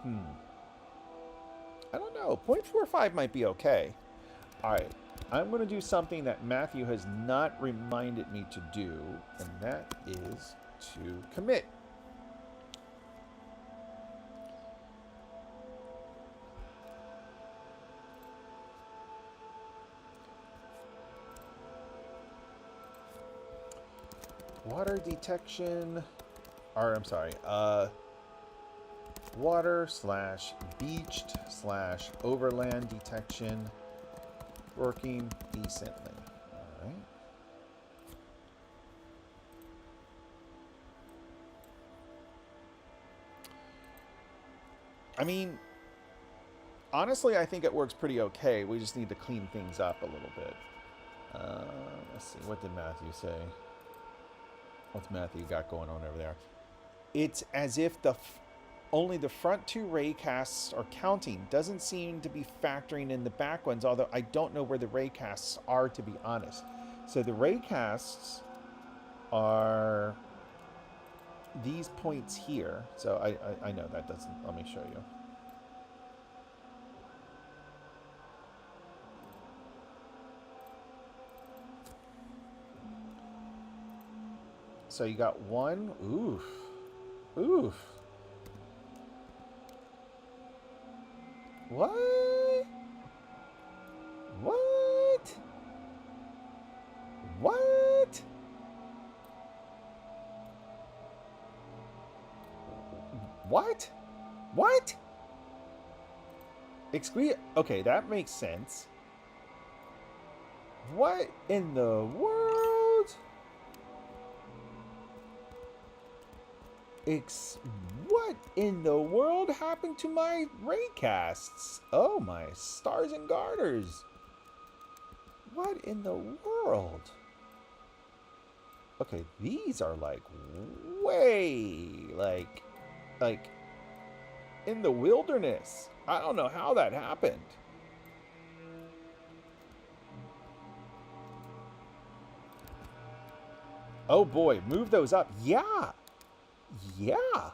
Hmm. I don't know. 0.45 might be okay. All right. I'm going to do something that Matthew has not reminded me to do, and that is to commit. Water detection, or I'm sorry, water slash beached slash overland detection working decently. All right. I mean, honestly, I think it works pretty okay. We just need to clean things up a little bit. Let's see. What did Matthew say? What's Matthew got going on over there? It's as if only the front two raycasts are counting. Doesn't seem to be factoring in the back ones, although I don't know where the raycasts are, to be honest. So the raycasts are these points here. So I know that doesn't. Let me show you. So you got one. Oof. Oof. What? What? What? What? What? Excuse. Okay, that makes sense. What in the world? What in the world happened to my raycasts? Oh, my stars and garters. What in the world? Okay, these are like way like in the wilderness. I don't know how that happened. Oh boy, move those up. Yeah. Yeah.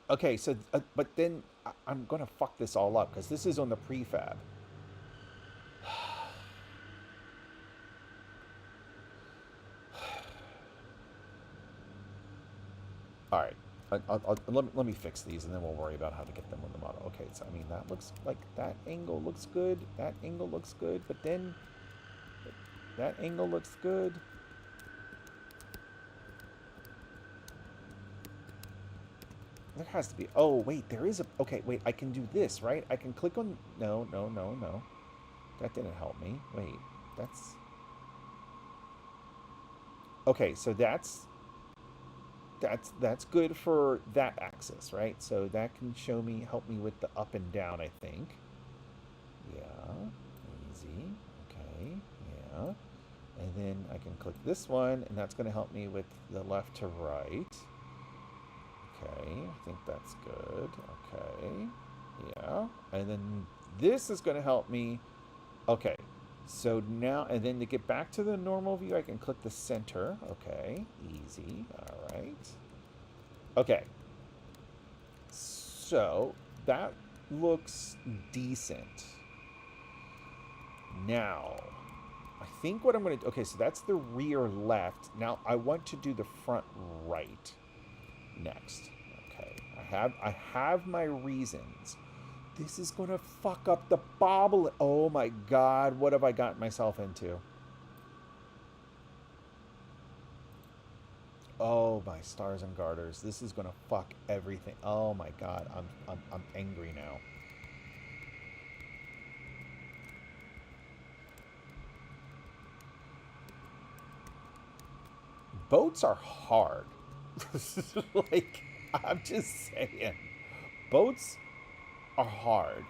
Okay, so but then I'm going to fuck this all up cuz this is on the prefab. All right. Let me fix these and then we'll worry about how to get them on the model. Okay, so I mean, that looks like that angle looks good. That angle looks good, but then that angle looks good. There has to be. Oh, wait, there is a. Okay, wait, I can do this, right? I can click on. No, no, no, no. That didn't help me. Wait, that's. Okay, so that's good for that axis, right? So that can help me with the up and down, I think. Yeah, easy. Okay, yeah. And then I can click this one, and that's going to help me with the left to right. Okay, I think that's good. Okay, yeah. And then this is going to help me. Okay, so now, and then to get back to the normal view, I can click the center. Okay, easy. All right. Okay, so that looks decent. Now, I think what I'm going to do, okay, so that's the rear left. Now I want to do the front right next. Okay, I have my reasons. This is going to fuck up the bobble. Oh my god, what have I gotten myself into? Oh my stars and garters. This is going to fuck everything. Oh my god, I'm angry now. Boats are hard. Like, I'm just saying. Boats are hard.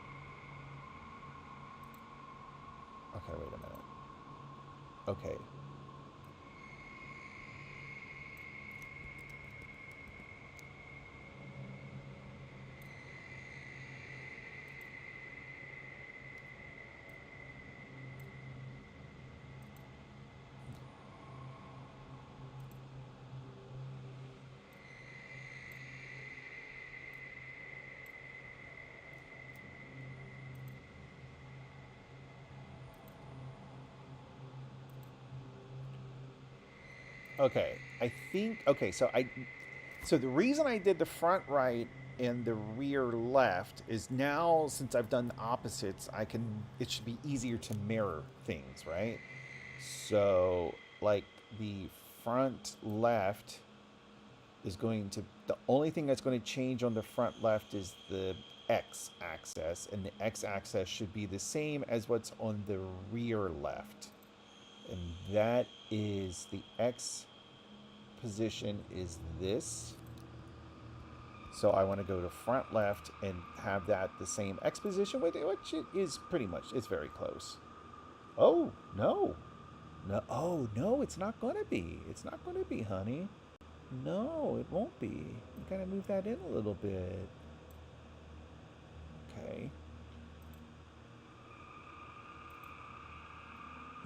Okay, wait a minute. Okay. Okay, I think. Okay, so the reason I did the front right and the rear left is now since I've done the opposites, I can. It should be easier to mirror things, right? So like the front left is going to the only thing that's going to change on the front left is the x axis, and the x axis should be the same as what's on the rear left, and that is the x position is this. So I want to go to front left and have that the same x position with it, which it is pretty much, it's very close. Oh no, no, oh no, it's not going to be, it's not going to be, honey. No, it won't be. You gotta move that in a little bit. Okay.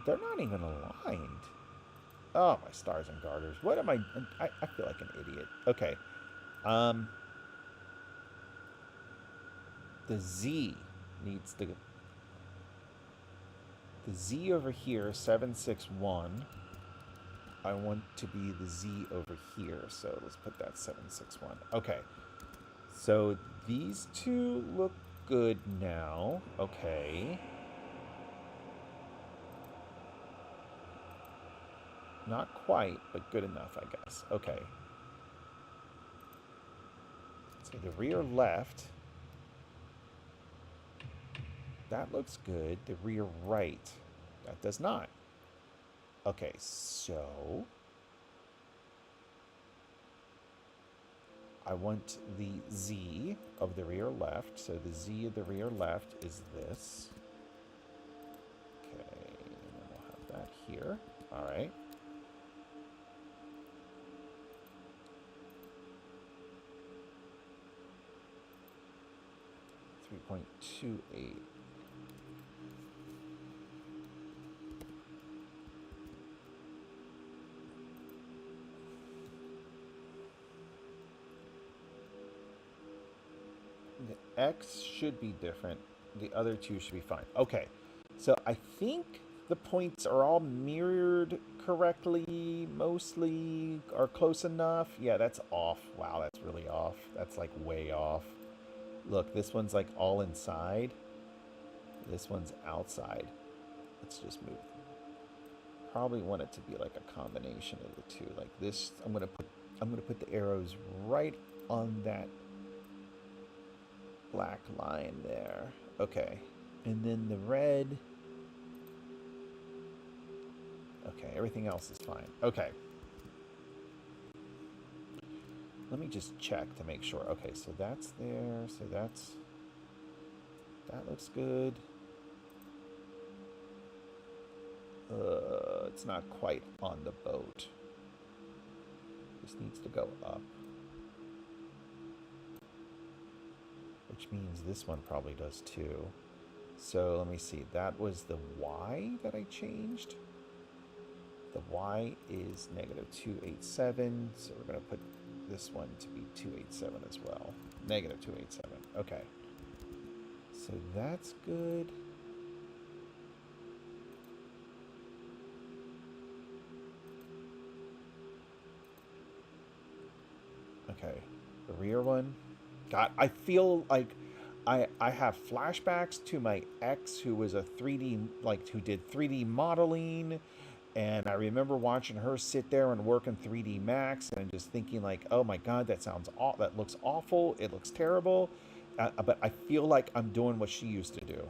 They're not even aligned. Oh, my stars and garters. What am I feel like an idiot. Okay. Um, the Z needs the Z over here, 761. I want to be the Z over here, so let's put that 761. Okay. So these two look good now. Okay. Not quite, but good enough, I guess. Okay. So the rear left, that looks good. The rear right, that does not. Okay, so I want the Z of the rear left. So the Z of the rear left is this. Okay, and then we'll have that here. All right. .28. The X should be different. The other two should be fine. Okay, so I think the points are all mirrored correctly, mostly, are close enough. Yeah, that's off. Wow, that's really off. That's like way off. Look, this one's like all inside. This one's outside. Let's just move. Probably want it to be like a combination of the two. Like this, I'm gonna put the arrows right on that black line there. Okay. And then the red. Okay, everything else is fine. Okay. Let me just check to make sure. Okay, so that's there. So that looks good. It's not quite on the boat. This needs to go up. Which means this one probably does too. So let me see. That was the Y that I changed. The Y is -287. So we're going to put this one to be 287 as well. -287. Okay. So that's good. Okay. The rear one. God, I feel like I have flashbacks to my ex who was a 3D, like who did 3D modeling, and I remember watching her sit there and work in 3D Max and just thinking like, oh my God, that looks awful. It looks terrible. But I feel like I'm doing what she used to do.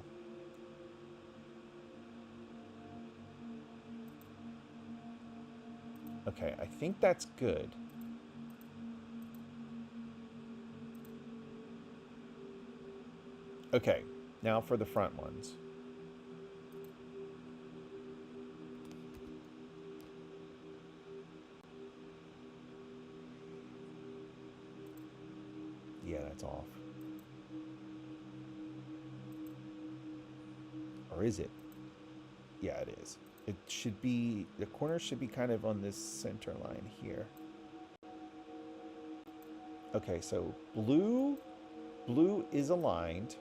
Okay, I think that's good. Okay, now for the front ones. Yeah, that's off. Or is it? Yeah, it is. It should be, the corner should be kind of on this center line here. Okay, so blue is aligned.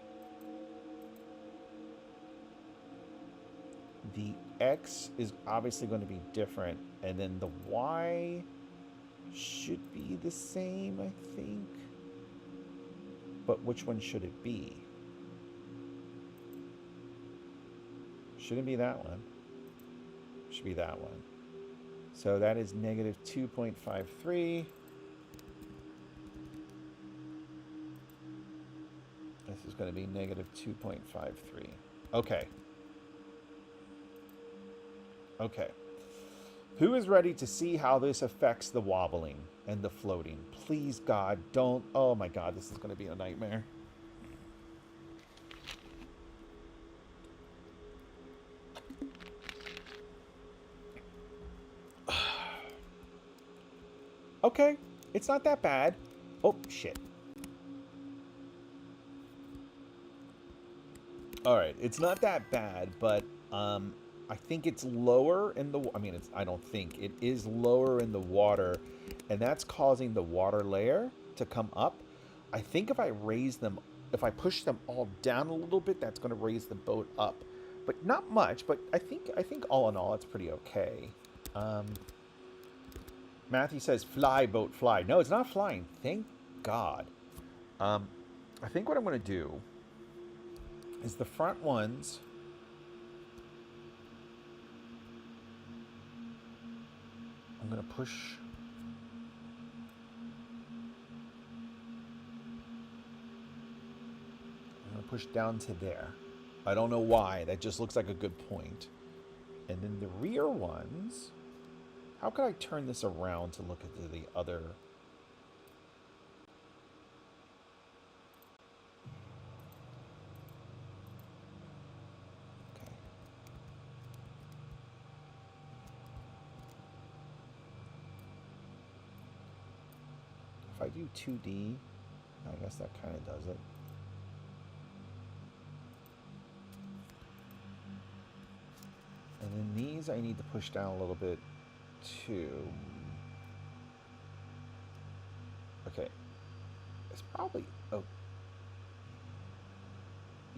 The X is obviously going to be different, and then the Y should be the same, I think. But which one should it be? Shouldn't be that one. Should be that one. So that is negative 2.53. This is going to be negative 2.53. Okay. Okay. Who is ready to see how this affects the wobbling and the floating? Please, God, don't. Oh my God, this is going to be a nightmare. Okay, it's not that bad. Oh, shit. All right, it's not that bad, but I think it's lower in the. I mean, I don't think it is lower in the water, and that's causing the water layer to come up. I think if if I push them all down a little bit, that's going to raise the boat up, but not much. But I think all in all, it's pretty okay. Matthew says, "Fly, boat, fly." No, it's not flying. Thank God. I think what I'm going to do is the front ones. I'm going to push. I'm going to push down to there. I don't know why. That just looks like a good point. And then the rear ones. How could I turn this around to look at the other? Okay. If I do 2D, I guess that kind of does it. And then these I need to push down a little bit too. Okay. It's probably, oh.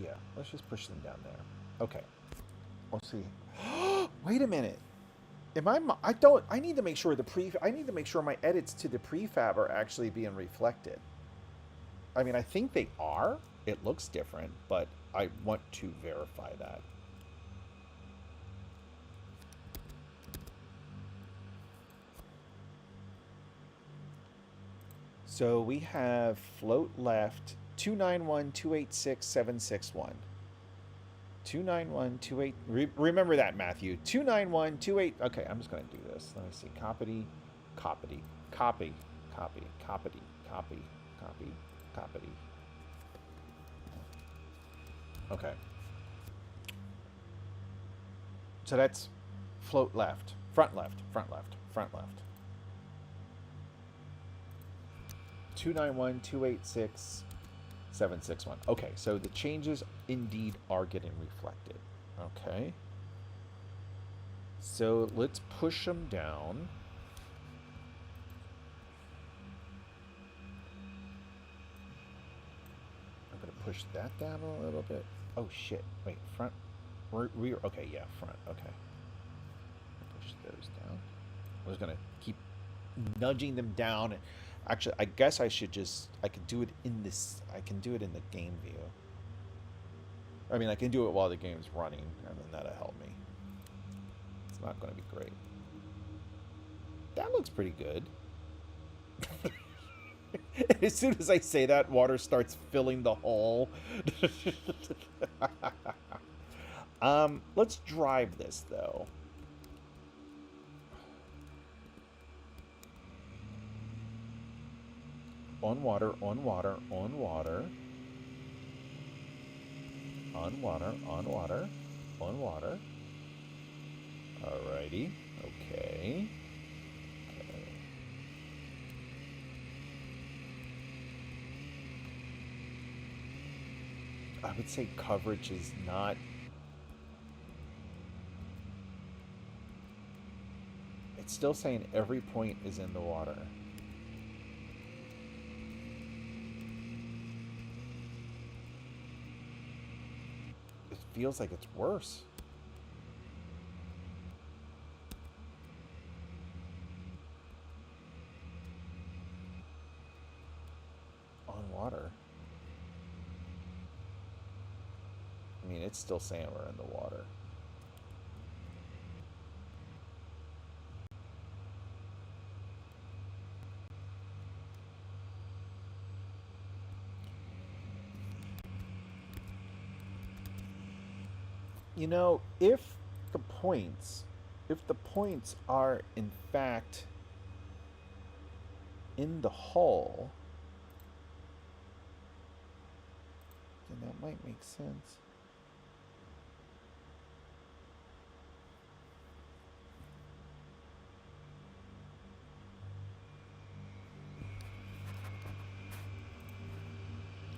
Yeah, let's just push them down there. Okay. We'll see. Wait a minute. I need to make sure I need to make sure my edits to the prefab are actually being reflected. I mean, I think they are. It looks different, but I want to verify that. So we have float left 291286761. 29128. Remember that, Matthew. 29128. Okay, I'm just going to do this. Let me see. Copy. Okay. So that's float left, front left. 291286761. Okay, so the changes indeed are getting reflected. Okay. So let's push them down. I'm going to push that down a little bit. Oh, shit. Wait, front. Rear. Okay, yeah, front. Okay. Push those down. I was going to keep nudging them down. Actually, I guess I can do it in this. I can do it in the game view. I mean, I can do it while the game's running, and then that'll help me. It's not going to be great. That looks pretty good. As soon as I say that, water starts filling the hole. Let's drive this, though. On water. Alrighty. Okay. I would say coverage is not. It's still saying every point is in the water. It feels like it's worse. water. I mean, it's still saying we're in the water. You know, if the points are in fact in the hull, then that might make sense.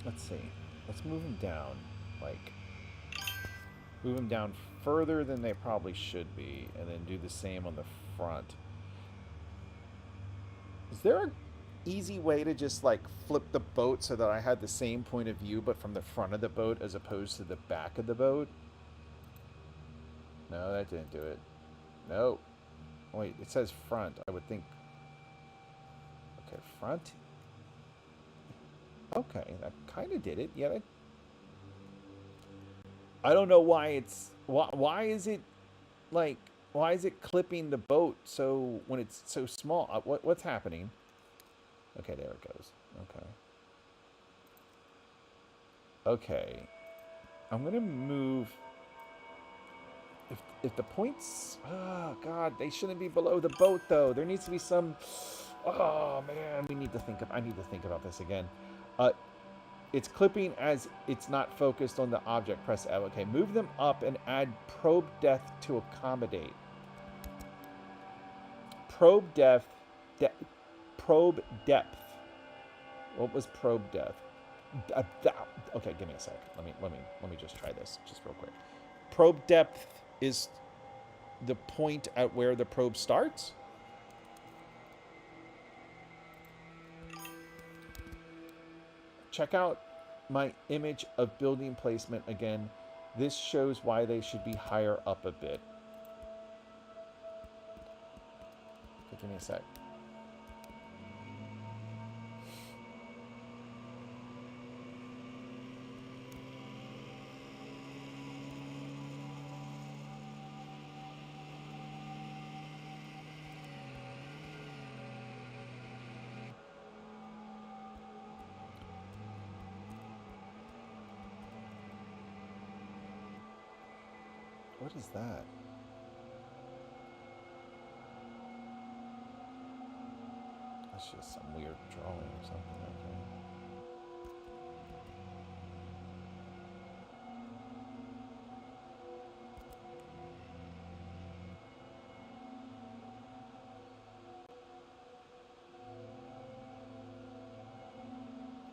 Let's see. Let's move them down, like, move them down further than they probably should be, and then do the same on the front. Is there an easy way to just, like, flip the boat so that I had the same point of view, but from the front of the boat as opposed to the back of the boat? No, that didn't do it. No. Wait, it says front. I would think... Okay, front. Okay, that kind of did it. Yeah, I don't know why it's... Why is it, like... Why is it clipping the boat so when it's so small? What's happening? Okay, there it goes. Okay. Okay. I'm going to move... If the points... Oh, God, they shouldn't be below the boat, though. There needs to be some... Oh, man, I need to think about this again. It's clipping as it's not focused on the object. Press F. Okay, move them up and add probe depth to accommodate. Probe depth. Probe depth. What was probe depth? Okay, give me a sec. Let me just try this just real quick. Probe depth is the point at where the probe starts. Check out my image of building placement again. This shows why they should be higher up a bit. Okay, give me a sec. What is that? That's just some weird drawing or something, okay.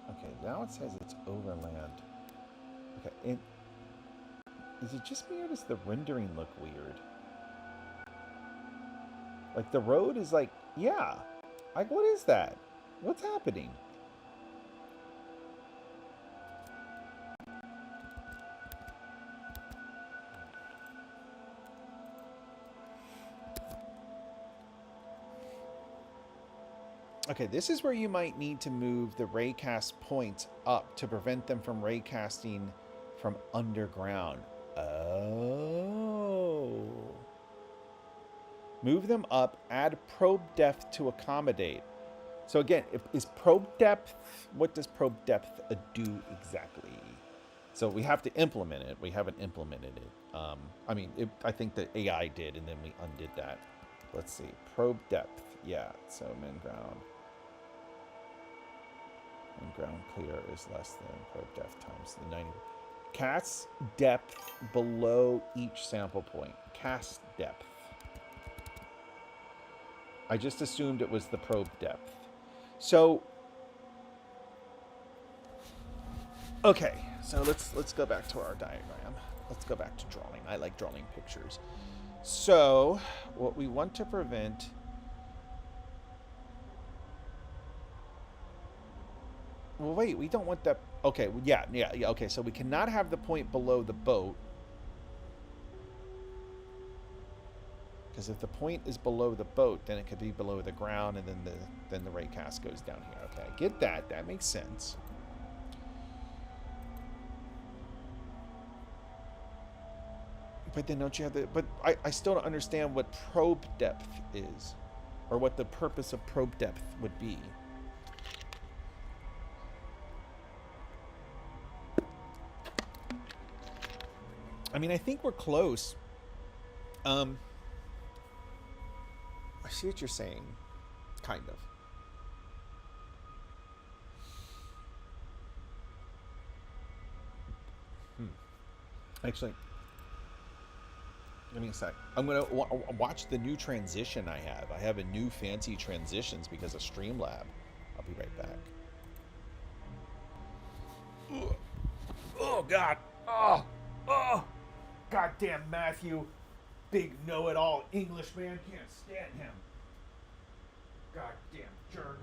Okay, now it says it's overland. Okay, is it just me or does the rendering look weird? Like the road is like, yeah. Like what is that? What's happening? Okay, this is where you might need to move the raycast points up to prevent them from raycasting from underground. Oh. Move them up, add probe depth to accommodate. So again, is probe depth, what does probe depth do exactly? So we have to implement it. We haven't implemented it. I mean, I think the AI did, and then we undid that. Let's see. Probe depth. Yeah, so min ground. And ground clear is less than probe depth times the 90. Cast depth below each sample point. Cast depth. I just assumed it was the probe depth. So, okay. So let's go back to our diagram. Let's go back to drawing. I like drawing pictures. So, what we want to prevent. Well, wait, we don't want that. Okay, yeah. Okay, so we cannot have the point below the boat. Because if the point is below the boat, then it could be below the ground, and then the raycast goes down here. Okay, I get that. That makes sense. But then don't you have the? But I still don't understand what probe depth is, or what the purpose of probe depth would be. I mean, I think we're close. Um, I see what you're saying, kind of. Actually, give me a sec. I'm gonna watch the new transition I have. I have a new fancy transitions because of Streamlab. I'll be right back. Ugh. Oh God! Oh! Oh! Goddamn Matthew, big know-it-all Englishman, can't stand him. Goddamn jerk.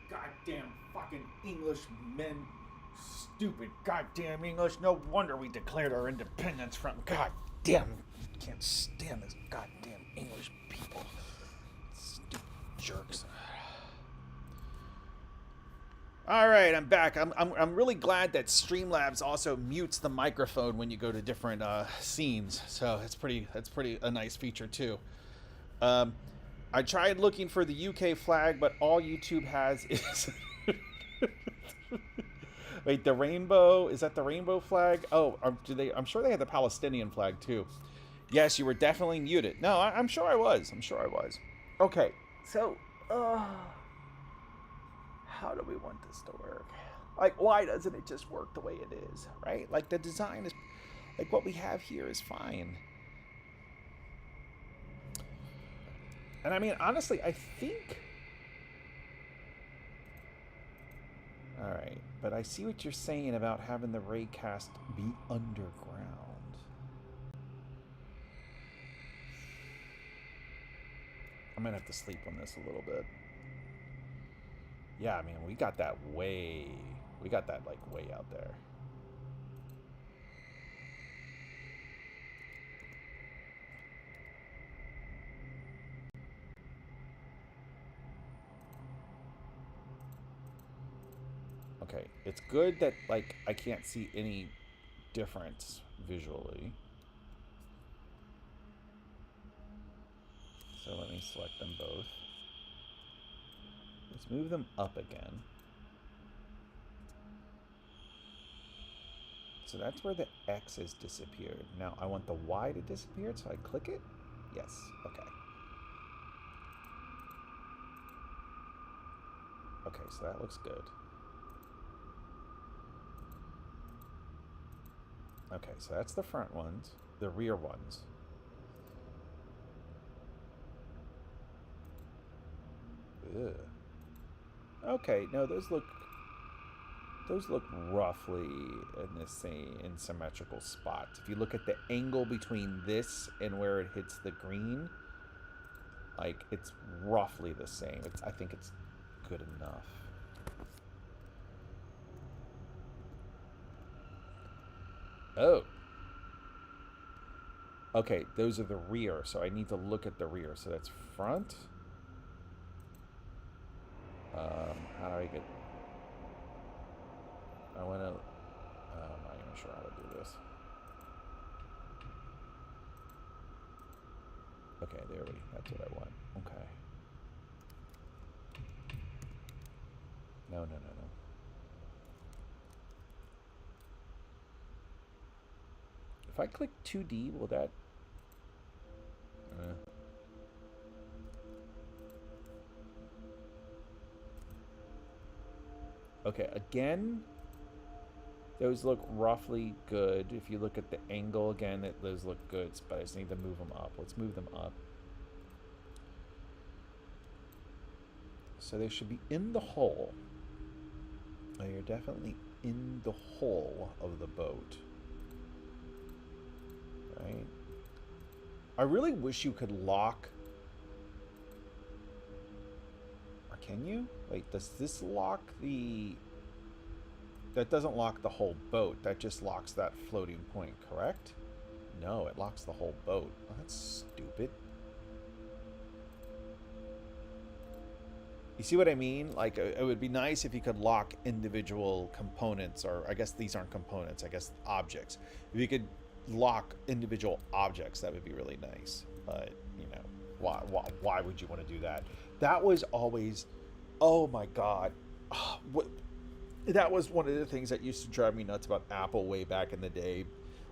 Goddamn fucking Englishmen. Stupid goddamn English. No wonder we declared our independence from. Goddamn. Can't stand this goddamn English people. Stupid jerks. All right, I'm back. I'm really glad that Streamlabs also mutes the microphone when you go to different scenes. So that's pretty a nice feature too. Um, I tried looking for the UK flag, but all YouTube has is. Wait, the rainbow, is that the rainbow flag? Oh, do they? I'm sure they had the Palestinian flag too. Yes, you were definitely muted. No, I'm sure I was. I'm sure I was. Okay, so how do we want this to work? Like, why doesn't it just work the way it is, right? Like, the design is, like, what we have here is fine. And I mean, honestly, I think. All right, but I see what you're saying about having the raycast be underground. I'm gonna have to sleep on this a little bit. Yeah, I mean, we got that like way out there. Okay, it's good that, like, I can't see any difference visually. So let me select them both. Let's move them up again. So that's where the X has disappeared. Now I want the Y to disappear, so I click it. Yes, okay. Okay, so that looks good. Okay, so that's the front ones. The rear ones. Ugh. Okay, no, those look roughly in the same symmetrical spots. If you look at the angle between this and where it hits the green, like, it's roughly the same. I think it's good enough. Oh. Okay, those are the rear, so I need to look at the rear. So that's front. How do I get... I want to... I'm not even sure how to do this. Okay, there we. That's what I want. Okay. No, no, no, no. If I click 2D, will that? Uh, okay, again, those look roughly good. If you look at the angle again, those look good, but I just need to move them up. Let's move them up. So they should be in the hull. Oh, you're definitely in the hull of the boat. Right? I really wish you could lock... Or can you? Wait, does this lock the... That doesn't lock the whole boat. That just locks that floating point, correct? No, it locks the whole boat. Oh, that's stupid. You see what I mean? Like, it would be nice if you could lock individual components, or I guess these aren't components, I guess objects. If you could lock individual objects, that would be really nice. But, you know, why would you want to do that? That was always, oh my God. That was one of the things that used to drive me nuts about Apple way back in the day.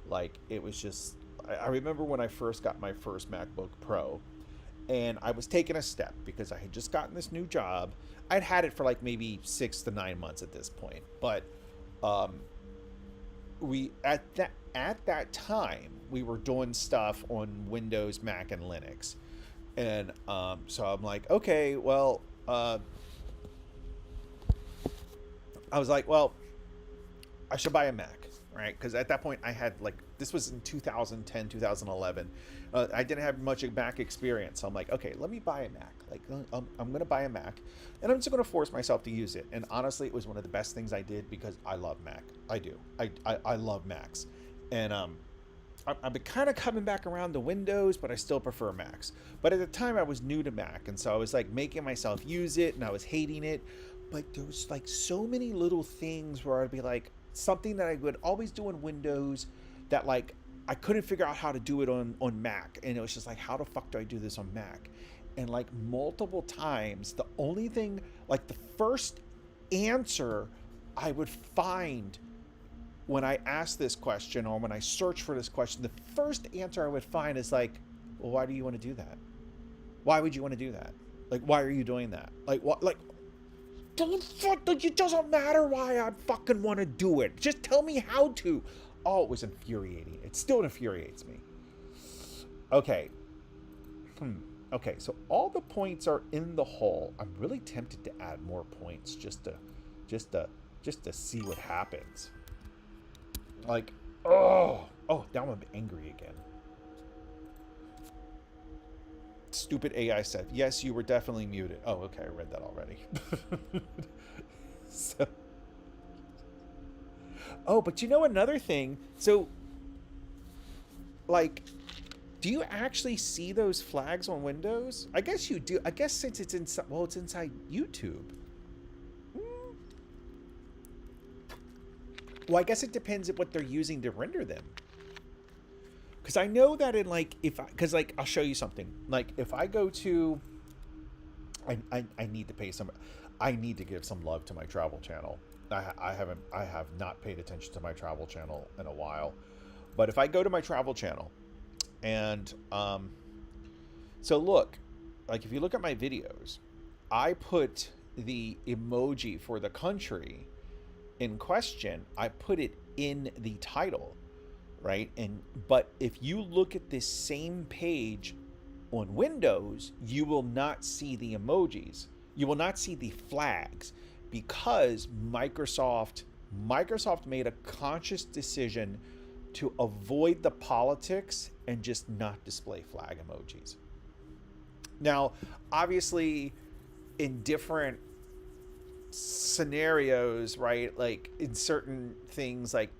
Like, it was just, I remember when I first got my first MacBook Pro, and I was taking a step because I had just gotten this new job. I'd had it for like maybe 6 to 9 months at this point, but we at that time we were doing stuff on Windows, Mac, and Linux, and so I'm like, okay, well, I was like, well, I should buy a Mac, right? Because at that point I had like, this was in 2010, 2011. I didn't have much Mac experience. So I'm like, okay, let me buy a Mac. Like, I'm going to buy a Mac, and I'm just going to force myself to use it. And honestly, it was one of the best things I did because I love Mac. I do. I love Macs. And I've been kind of coming back around to Windows, but I still prefer Macs. But at the time, I was new to Mac, and so I was like making myself use it, and I was hating it. But there was like so many little things where I'd be like, something that I would always do on Windows that like I couldn't figure out how to do it on Mac. And it was just like, how the fuck do I do this on Mac? And like multiple times, the only thing, like the first answer I would find when I asked this question, or when I search for this question, the first answer I would find is like, well, why do you want to do that? Why would you want to do that? Like, why are you doing that? Like, what? Like, don't fuck, it doesn't matter why I fucking want to do it. Just tell me how to. Oh, it was infuriating. It still infuriates me. Okay. Okay, so all the points are in the hull. I'm really tempted to add more points just to see what happens. Like, oh, now I'm angry again. Stupid AI said, yes, you were definitely muted. Oh, okay, I read that already. So, oh, but you know another thing? So, like, do you actually see those flags on Windows? I guess you do. I guess since it's inside, well, it's inside YouTube. Well, I guess it depends on what they're using to render them. Because I know that in like, because like, I'll show you something. Like, if I go to, I need to pay some, I need to give some love to my travel channel. I have not paid attention to my travel channel in a while. But if I go to my travel channel, and so look, like if you look at my videos, I put the emoji for the country in question, I put it in the title, right? But if you look at this same page on Windows, you will not see the emojis. You will not see the flags, because Microsoft made a conscious decision to avoid the politics and just not display flag emojis. Now, obviously, in different scenarios, right? Like in certain things, like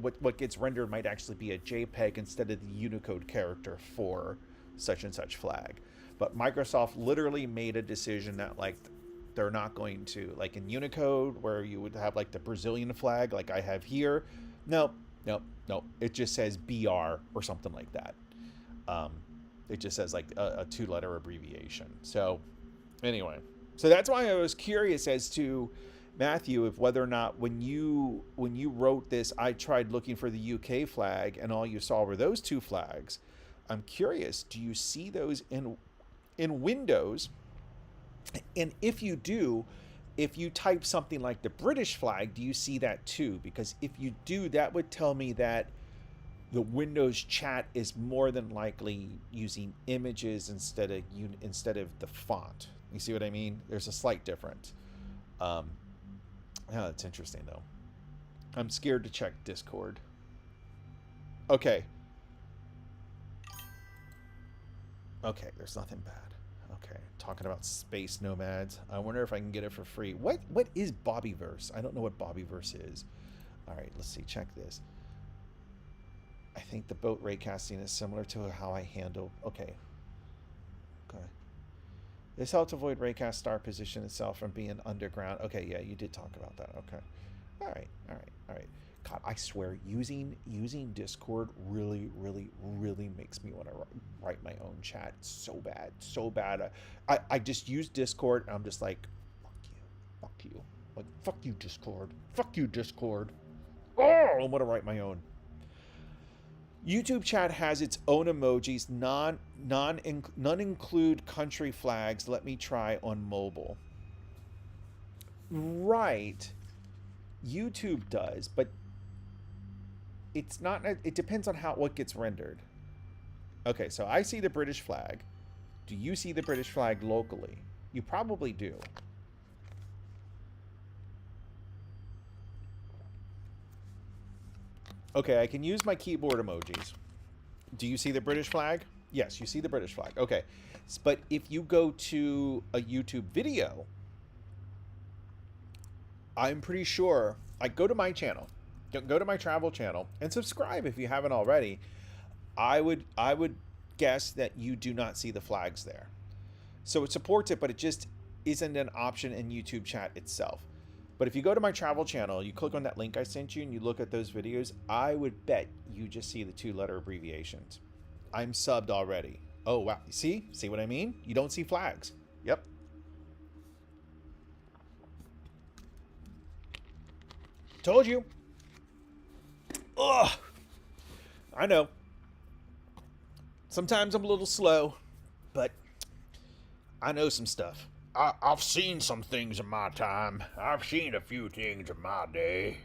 what gets rendered might actually be a JPEG instead of the Unicode character for such and such flag. But Microsoft literally made a decision that like they're not going to, like in Unicode where you would have like the Brazilian flag like I have here. Nope. It just says BR or something like that. It just says like a two-letter abbreviation. So anyway, so that's why I was curious as to Matthew, if whether or not when you wrote this, I tried looking for the UK flag and all you saw were those two flags. I'm curious, do you see those in Windows? And if you do, if you type something like the British flag, do you see that too? Because if you do, that would tell me that the Windows chat is more than likely using images instead of the font. You see what I mean? There's a slight difference. Yeah, that's interesting though. I'm scared to check Discord. Okay. Okay, there's nothing bad. Okay, talking about space nomads. I wonder if I can get it for free. What is Bobbyverse? I don't know what Bobbyverse is. All right, let's see. Check this. I think the boat raycasting is similar to how I handle. Okay. Okay. This helps avoid raycast star position itself from being underground. Okay, yeah, you did talk about that. Okay. All right. All right. All right. God, I swear, using Discord really makes me want to write my own chat. So bad, so bad. I just use Discord, and I'm just like, fuck you, like fuck you, Discord. Oh, I want to write my own. YouTube chat has its own emojis. None include country flags. Let me try on mobile. Right, YouTube does, but it's not. It depends on what gets rendered. Okay, so I see the British flag. Do you see the British flag locally? You probably do. Okay, I can use my keyboard emojis. Do you see the British flag? Yes, you see the British flag. Okay, but if you go to a YouTube video, I'm pretty sure. Like, go to my channel. Go to my travel channel and subscribe if you haven't already. I would guess that you do not see the flags there. So it supports it, but it just isn't an option in YouTube chat itself. But if you go to my travel channel, you click on that link I sent you and you look at those videos, I would bet you just see the two-letter abbreviations. I'm subbed already. Oh, wow. See what I mean? You don't see flags. Yep. Told you. Ugh. I know. Sometimes I'm a little slow, but I know some stuff. I've seen some things in my time. I've seen a few things in my day.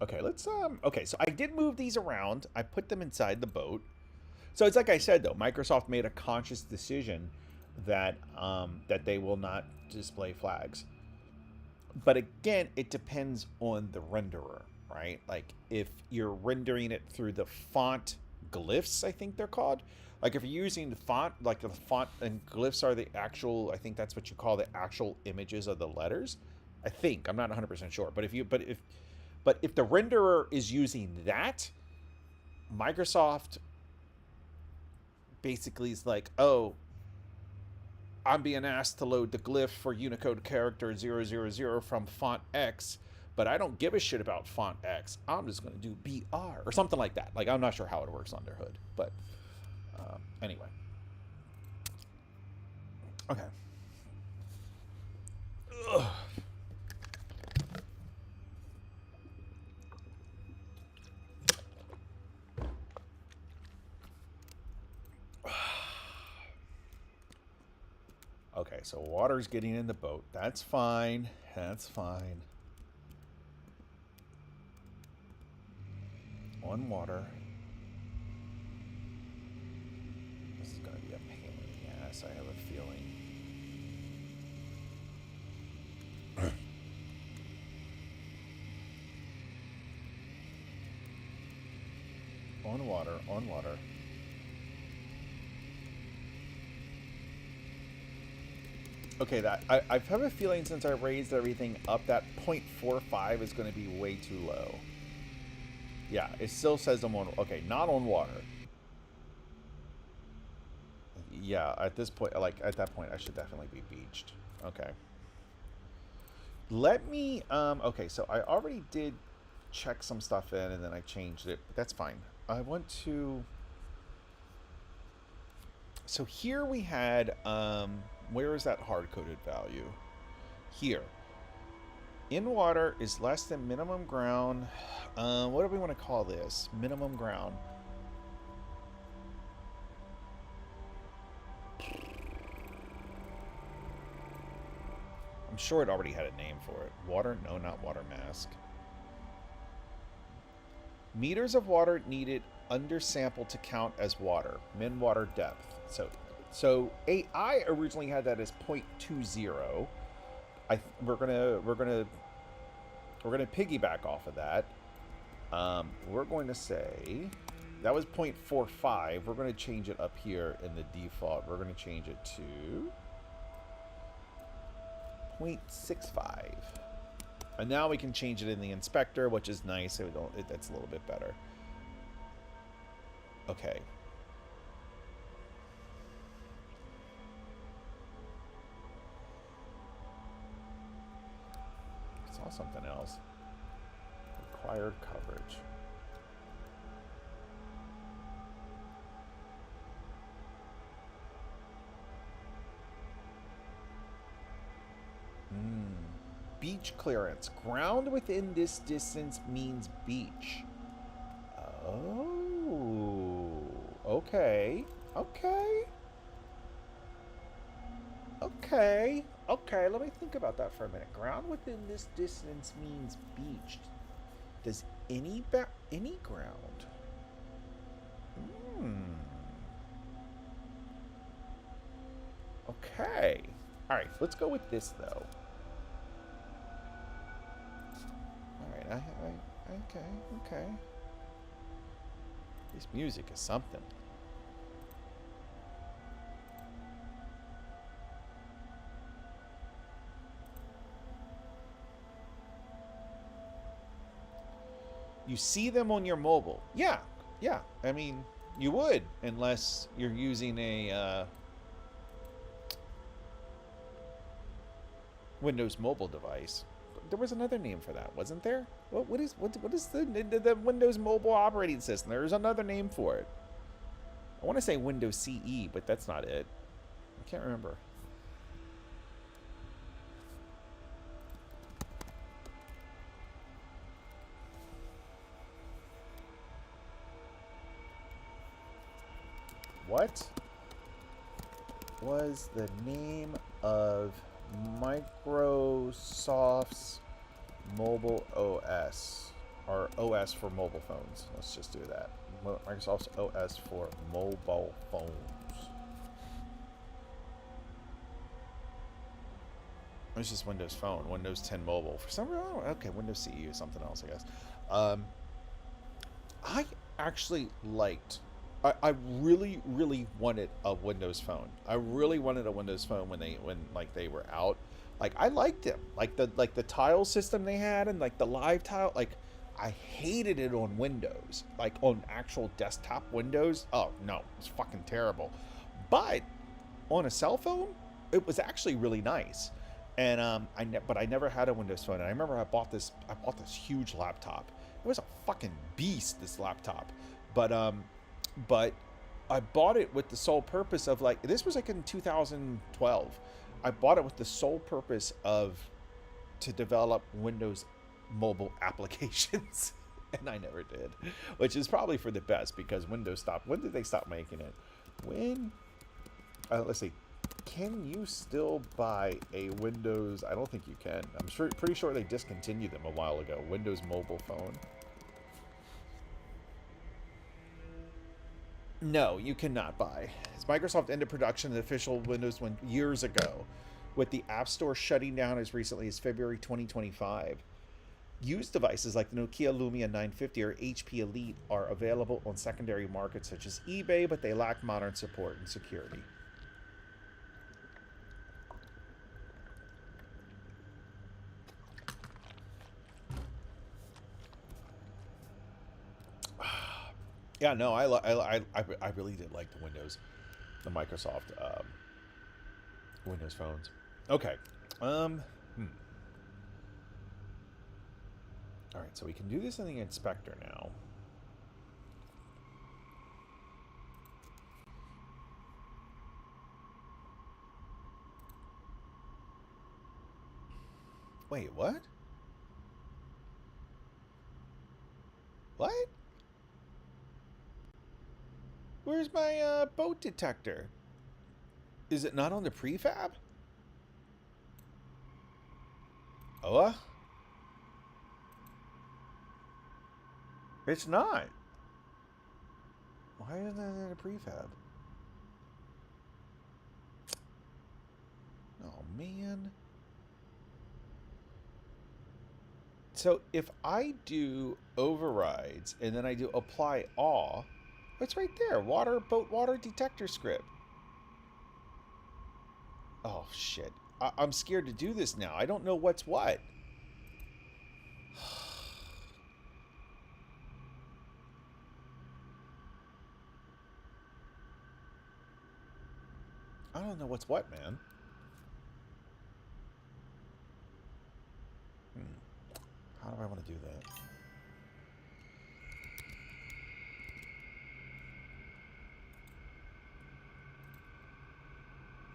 Okay, let's okay, so I did move these around. I put them inside the boat. So it's like I said though, Microsoft made a conscious decision that that they will not display flags. But again, it depends on the renderer, right? Like if you're rendering it through the font glyphs, I think they're called. Like if you're using the font, like the font and glyphs are the actual, I think that's what you call the actual images of the letters. I think, I'm not 100% sure. But if the renderer is using that, Microsoft basically is like, oh, I'm being asked to load the glyph for Unicode character 000 from font X, but I don't give a shit about font X. I'm just going to do BR or something like that. Like, I'm not sure how it works under hood, but anyway. Okay. Ugh. Okay, so water's getting in the boat. That's fine. That's fine. On water. This is going to be a pain in the ass, I have a feeling. On water, on water. Okay, I have a feeling since I raised everything up, that 0.45 is going to be way too low. Yeah, it still says I'm on. Okay, not on water. Yeah, at this point, like at that point, I should definitely be beached. Okay. Let me. Okay, so I already did check some stuff in, and then I changed it. But that's fine. I want to. So here we had, where is that hard-coded value? Here. In water is less than minimum ground. What do we want to call this? Minimum ground. I'm sure it already had a name for it. Water? No, not water mask. Meters of water needed under sample to count as water. Min water depth. So AI originally had that as 0.20. We're gonna piggyback off of that. We're going to say that was 0.45. We're going to change it up here in the default. We're going to change it to 0.65. And now we can change it in the inspector, which is nice. So that's a little bit better. Okay. I saw something else. Required coverage. Beach clearance. Ground within this distance means beach. Oh. Okay. Okay. Okay. Okay, let me think about that for a minute. Ground within this distance means beach. Does any ground? Okay. All right, let's go with this though. All right, okay. This music is something. You see them on your mobile. Yeah. I mean, you would, unless you're using a Windows mobile device. There was another name for that, wasn't there? What is the Windows mobile operating system? There's another name for it. I want to say Windows CE, but that's not it. I can't remember. What was the name of Microsoft's mobile OS? Or OS for mobile phones. Let's just do that. Microsoft's OS for mobile phones. It's just Windows Phone, Windows 10 Mobile. For some reason, okay, Windows CE is something else, I guess. I actually liked. I really, really wanted a Windows Phone. I really wanted a Windows Phone when they were out. Like, I liked them. Like the tile system they had and like the live tile. Like, I hated it on Windows. Like on actual desktop Windows. Oh no, it's fucking terrible. But on a cell phone, it was actually really nice. And I never had a Windows Phone. And I remember I bought this huge laptop. It was a fucking beast, this laptop. But I bought it with the sole purpose of like, this was like in 2012. I bought it with the sole purpose to develop Windows mobile applications. And I never did, which is probably for the best because Windows stopped. When did they stop making it? Let's see. Can you still buy a Windows? I don't think you can. I'm pretty sure they discontinued them a while ago. Windows mobile phone. No, you cannot buy. Microsoft ended production of the official Windows one years ago, with the App Store shutting down as recently as February 2025. Used devices like the Nokia Lumia 950 or HP Elite are available on secondary markets such as eBay, but they lack modern support and security. Yeah, no, I really did like the Microsoft Windows phones. Okay. All right, so we can do this in the inspector now. Wait, what? What? Where's my boat detector? Is it not on the prefab? Oh, it's not. Why isn't that in the prefab? Oh, man. So if I do overrides and then I do apply all, it's right there. Boat water detector script. Oh, shit. I'm scared to do this now. I don't know what's what. I don't know what's what, man. How do I want to do that?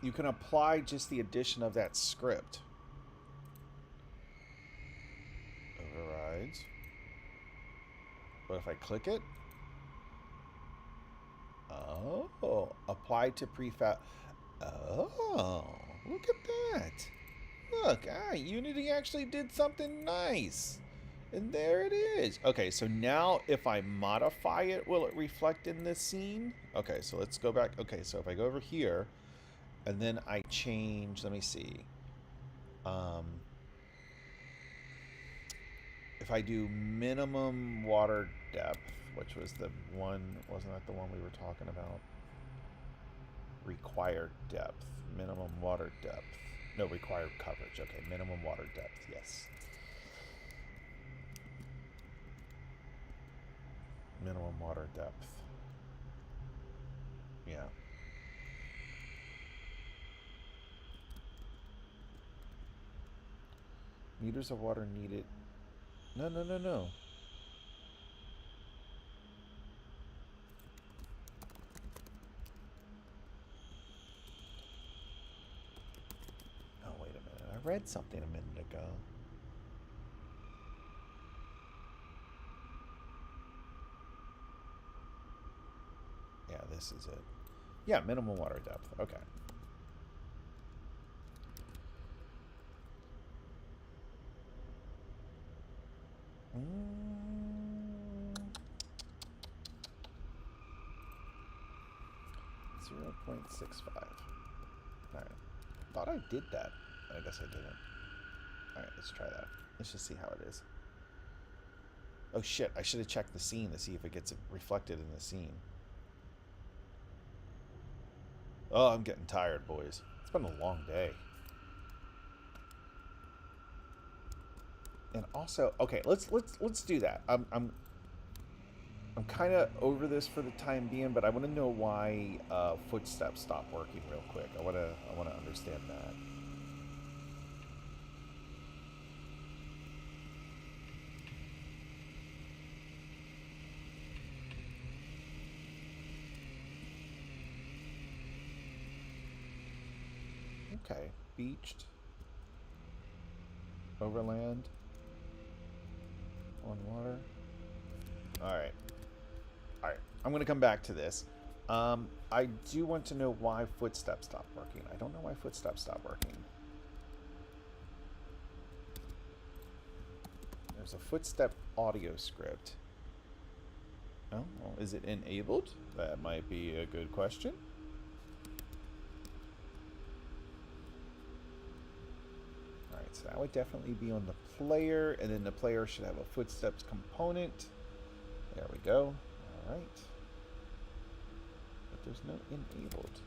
You can apply just the addition of that script. Overrides. But if I click it? Oh, apply to prefab. Oh, look at that. Look, Unity actually did something nice. And there it is. Okay, so now if I modify it, will it reflect in this scene? Okay, so let's go back. Okay, so if I go over here, and then I change, let me see. If I do minimum water depth, which was the one, wasn't that the one we were talking about? Required depth, minimum water depth. No, required coverage. Okay, minimum water depth, yes. Minimum water depth. Yeah. Meters of water needed. No, no, no, no. Oh, wait a minute. I read something a minute ago. Yeah, this is it. Yeah, minimum water depth. Okay. 0.65. Alright. Thought I did that. I guess I didn't. Alright, let's try that. Let's just see how it is. Oh shit, I should have checked the scene to see if it gets reflected in the scene. Oh, I'm getting tired, boys. It's been a long day. And also, okay, let's do that. I'm kind of over this for the time being, but I want to know why footsteps stopped working real quick. I want to understand that. Okay, beached, overland, on water. All right. All right, I'm going to come back to this. I do want to know why footsteps stopped working. I don't know why footsteps stopped working. There's a footstep audio script. Oh, well, is it enabled? That might be a good question. All right, so that would definitely be on the player, and then the player should have a footsteps component. There we go. All right. But there's no enabled.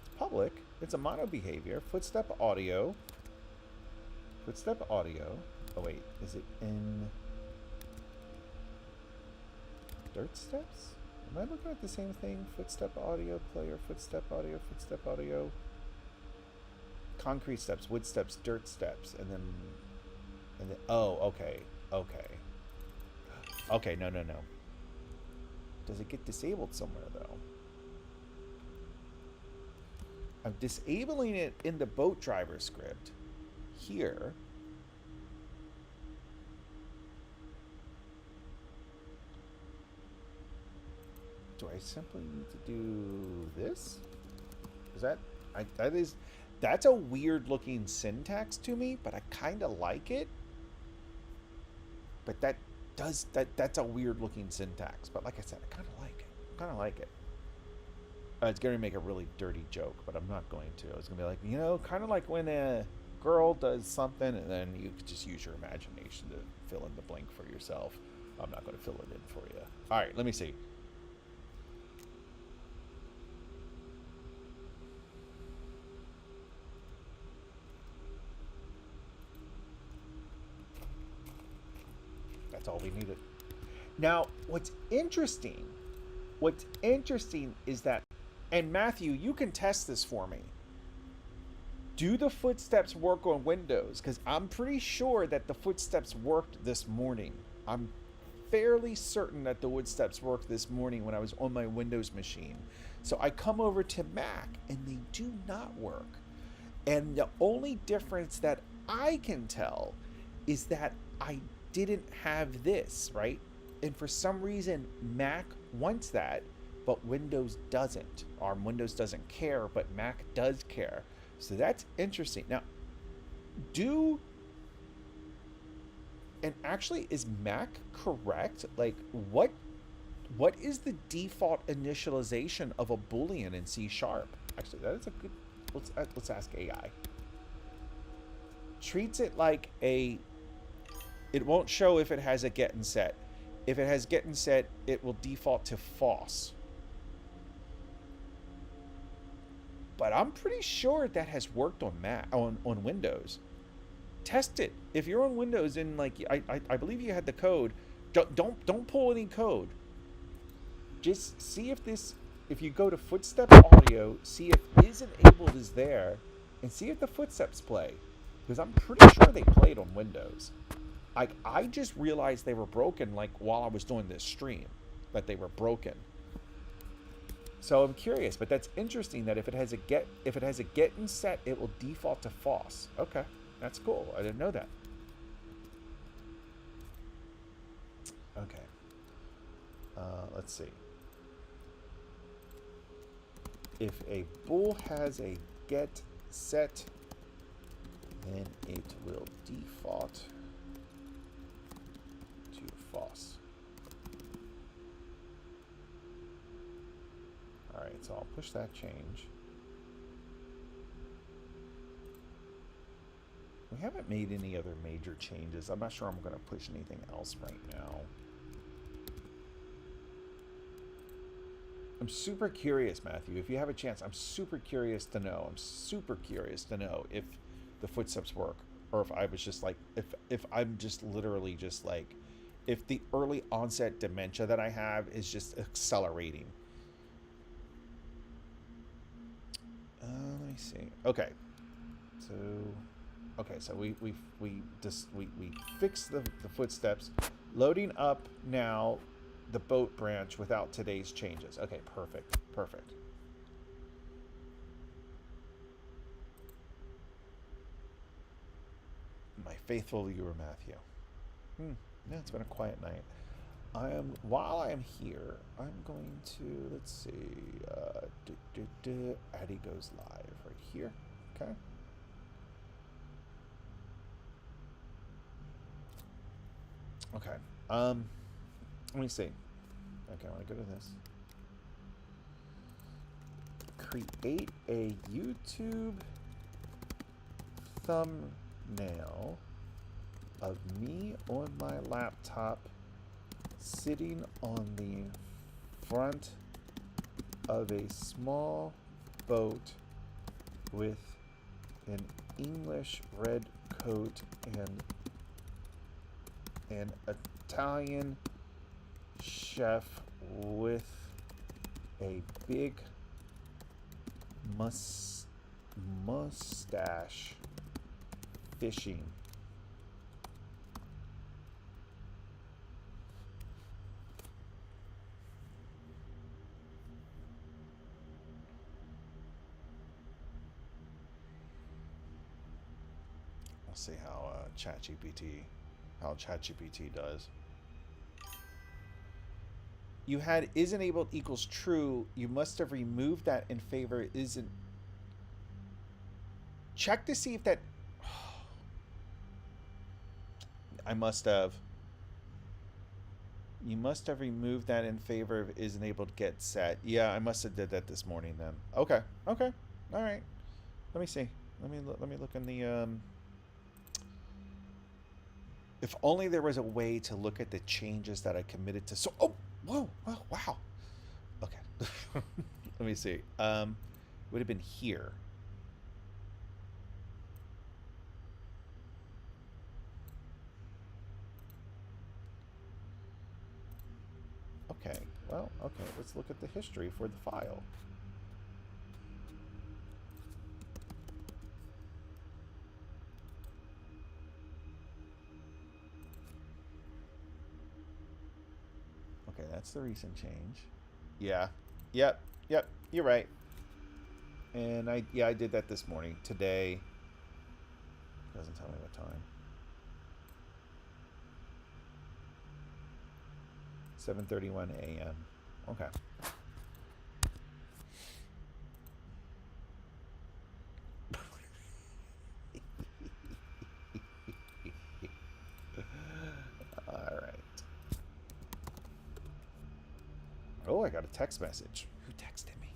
It's public. It's a mono behavior. Footstep audio. Footstep audio. Oh wait, is it in dirt steps? Am I looking at the same thing? Footstep audio, player, footstep audio, footstep audio. Concrete steps, wood steps, dirt steps, and then oh, okay. Okay, no. Does it get disabled somewhere though? I'm disabling it in the boat driver script here. Do I simply need to do this? Is that that's a weird looking syntax to me, but I kind of like it. But that's a weird looking syntax. But like I said, I kind of like it. Kind of like it. It's going to make a really dirty joke, but I'm not going to. I was going to be like, you know, kind of like when a girl does something, and then you could just use your imagination to fill in the blank for yourself. I'm not going to fill it in for you. All right, let me see. That's all we needed. Now, what's interesting is that, and Matthew, you can test this for me. Do the footsteps work on Windows? Because I'm pretty sure that the footsteps worked this morning. I'm fairly certain that the footsteps worked this morning when I was on my Windows machine. So I come over to Mac and they do not work. And the only difference that I can tell is that I didn't have this, right? And for some reason, Mac wants that, but Windows doesn't. Or Windows doesn't care, but Mac does care. So that's interesting. Now, and actually, is Mac correct? Like, what is the default initialization of a Boolean in C#? Actually, that is a good. Let's ask AI. Treats it like a. It won't show if it has a get and set. If it has get and set, it will default to false. But I'm pretty sure that has worked on Mac on Windows. Test it. If you're on Windows and like I believe you had the code, don't pull any code. Just see if you go to footstep audio, see if is enabled is there, and see if the footsteps play. Because I'm pretty sure they played on Windows. I just realized they were broken like while I was doing this stream, that they were broken. So I'm curious, but that's interesting that if it has a get and set, it will default to false. Okay, that's cool. I didn't know that. Okay. Let's see. If a bool has a get set, then it will default to false. All right, so I'll push that change. We haven't made any other major changes. I'm not sure I'm going to push anything else right now. I'm super curious, Matthew. If you have a chance, I'm super curious to know. I'm super curious to know if the footsteps work, or if I was just like, if I'm just literally just like, if the early onset dementia that I have is just accelerating. Let me see. Okay, so we fixed the footsteps. Loading up now the boat branch without today's changes. Okay, perfect. My faithful viewer Matthew. Yeah, it's been a quiet night. While I'm here, I'm going to, let's see, Addy goes live right here. Okay. Okay. Let me see. Okay, I want to go to this. Create a YouTube thumbnail of me on my laptop sitting on the front of a small boat with an English red coat and an Italian chef with a big mustache fishing. see how ChatGPT does. You had is enabled equals true. You must have removed that in favor isn't. Check to see if that. I must have. You must have removed that in favor of is enabled get set. Yeah, I must have did that this morning then. Okay. Okay. All right. Let me see. Let me look in the if only there was a way to look at the changes that I committed to. So, oh, whoa, wow. Okay. Let me see. Would have been here. Okay. Well, okay. Let's look at the history for the file. Okay, that's the recent change. Yeah. Yep. You're right. And I did that this morning. Today. Doesn't tell me what time. 7:31 a.m. Okay. All right. Oh, I got a text message. Who texted me?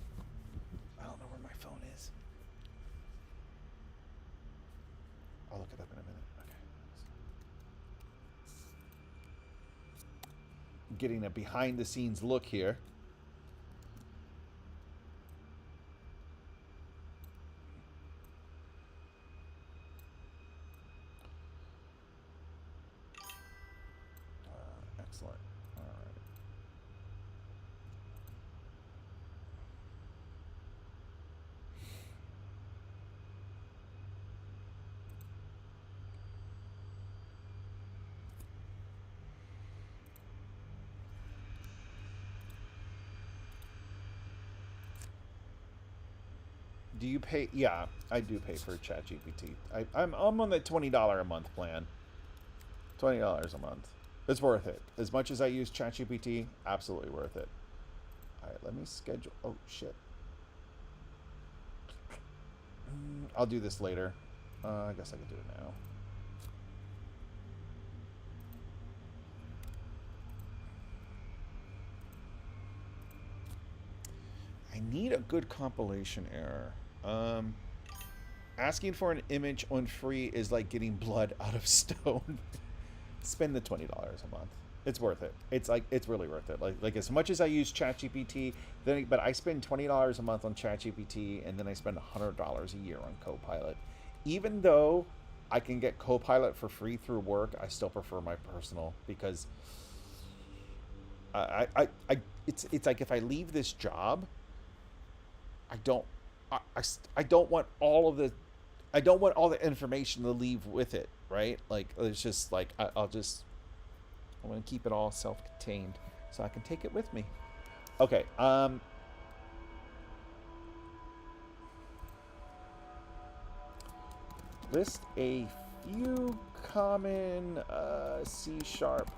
I don't know where my phone is. I'll look it up in a minute. Okay. I'm getting a behind the scenes look here. Excellent. All right. Do you pay? Yeah, I do pay for ChatGPT. I'm on the $20 a month plan. $20 a month. It's worth it. As much as I use ChatGPT, absolutely worth it. All right, let me schedule. Oh shit. I'll do this later. I guess I can do it now. I need a good compilation error. Asking for an image on free is like getting blood out of stone. Spend the $20 a month. It's worth it. It's really worth it. Like as much as I use ChatGPT, but I spend $20 a month on ChatGPT, and then I spend $100 a year on Copilot. Even though I can get Copilot for free through work, I still prefer my personal because it's like if I leave this job, I don't want all of the information to leave with it, right? Like it's just like I'm going to keep it all self-contained so I can take it with me. Okay. List a few common C#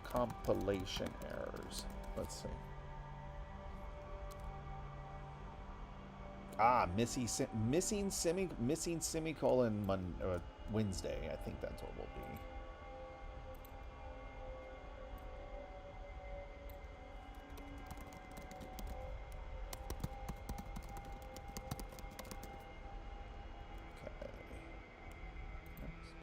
compilation errors. Let's see. Missing semicolon Wednesday. I think that's what will be. Okay. Next.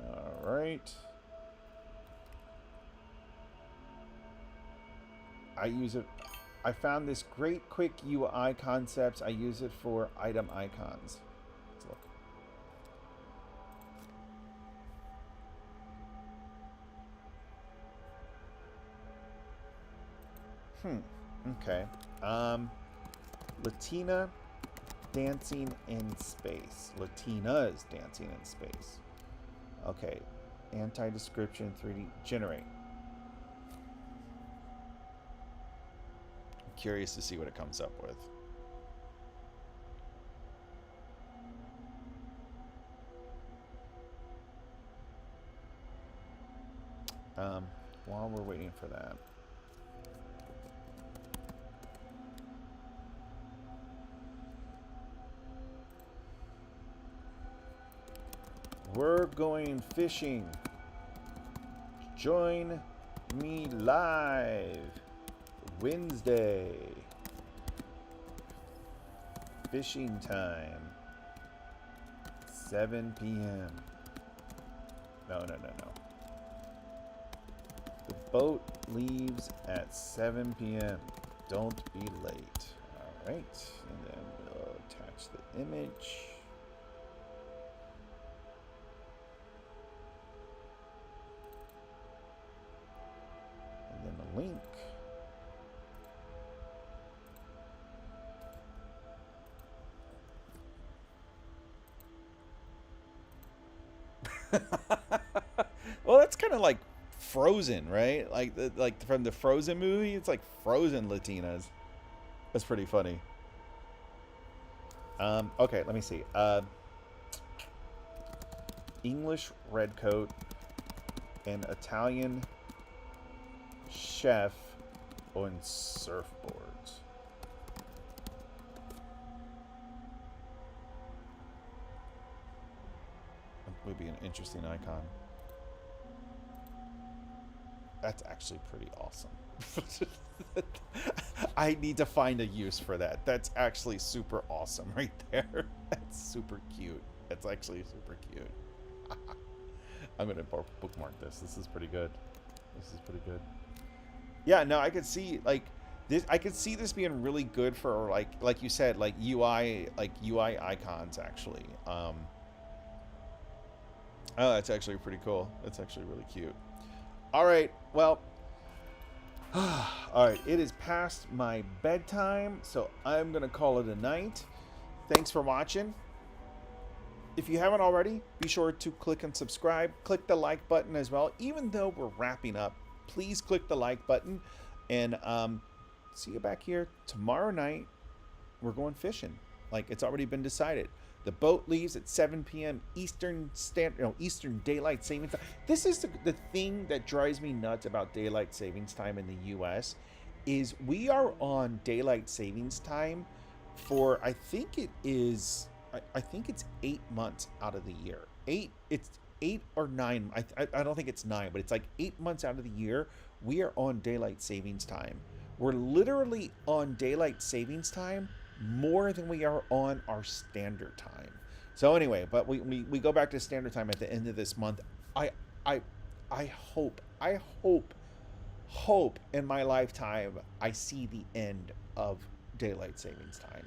All right. I use it. I found this great quick UI concepts. I use it for item icons. Let's look. Okay. Latina dancing in space. Latina's dancing in space. Okay. Anti-description 3D generate. curious to see what it comes up with. While we're waiting for that, we're going fishing. Join me live Wednesday. Fishing time. 7 p.m. No. The boat leaves at 7 p.m. Don't be late. All right. And then we'll attach the image. And then the link. Well, that's kind of like Frozen, right? Like from the Frozen movie. It's like Frozen Latinas. That's pretty funny. Okay, let me see. English redcoat and Italian chef on surfboards. That would be an interesting icon. That's actually pretty awesome. I need to find a use for that. That's actually super awesome right there. That's super cute. That's actually super cute. I'm gonna bookmark this. This is pretty good. Yeah, no, I could see like this. I could see this being really good for like you said, like UI icons actually. Oh, that's actually pretty cool. That's actually really cute. All right, well, all right, it is past my bedtime, so I'm gonna call it a night. Thanks for watching. If you haven't already, be sure to click and subscribe. Click the like button as well. Even though we're wrapping up, please click the like button. And see you back here tomorrow night. We're going fishing. Like it's already been decided. The boat leaves at 7 p.m. Eastern Daylight Savings Time. This is the thing that drives me nuts about Daylight Savings Time in the U.S. is we are on Daylight Savings Time for I think it's 8 months out of the year. It's 8 or 9. I don't think it's 9, but it's like 8 months out of the year we are on Daylight Savings Time. We're literally on Daylight Savings Time more than we are on our standard time. So anyway, but we go back to standard time at the end of this month. I hope in my lifetime I see the end of Daylight Savings Time.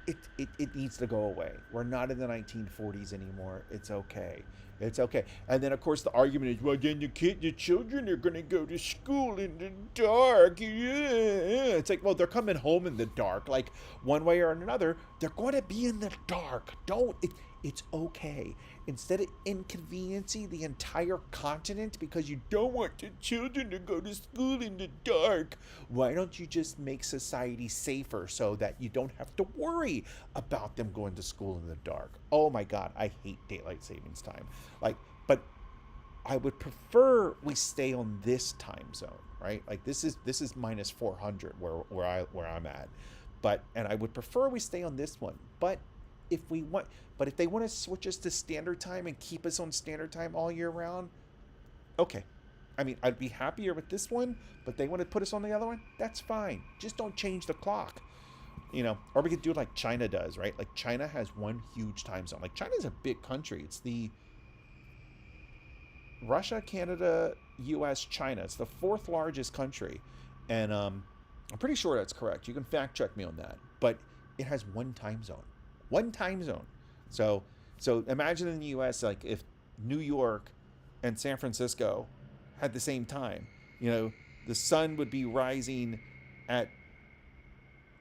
It needs to go away. We're not in the 1940s anymore. It's okay. And then, of course, the argument is, well, then the children are going to go to school in the dark. Yeah. It's like, well, they're coming home in the dark. Like, one way or another, they're going to be in the dark. It's okay. Instead of inconveniencing the entire continent because you don't want the children to go to school in the dark, why don't you just make society safer so that you don't have to worry about them going to school in the dark? Oh my God, I hate Daylight Savings Time. But I would prefer we stay on this time zone, right? Like this is minus 400 where I'm at. And I would prefer we stay on this one. But if they want to switch us to standard time and keep us on standard time all year round, okay. I mean, I'd be happier with this one, but they want to put us on the other one, that's fine. Just don't change the clock. Or we could do it like China does, right? Like China has one huge time zone. Like China's a big country. It's the Russia, Canada, US, China. It's the 4th largest country. And I'm pretty sure that's correct. You can fact check me on that. But it has one time zone. So imagine in the US, like if New York and San Francisco had the same time, the sun would be rising at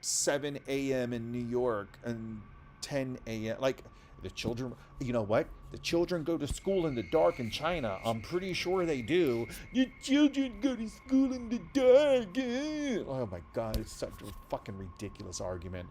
7 a.m. in New York and 10 a.m. Like The children, you know what? The children go to school in the dark in China. I'm pretty sure they do. The children go to school in the dark. Oh my God, it's such a fucking ridiculous argument.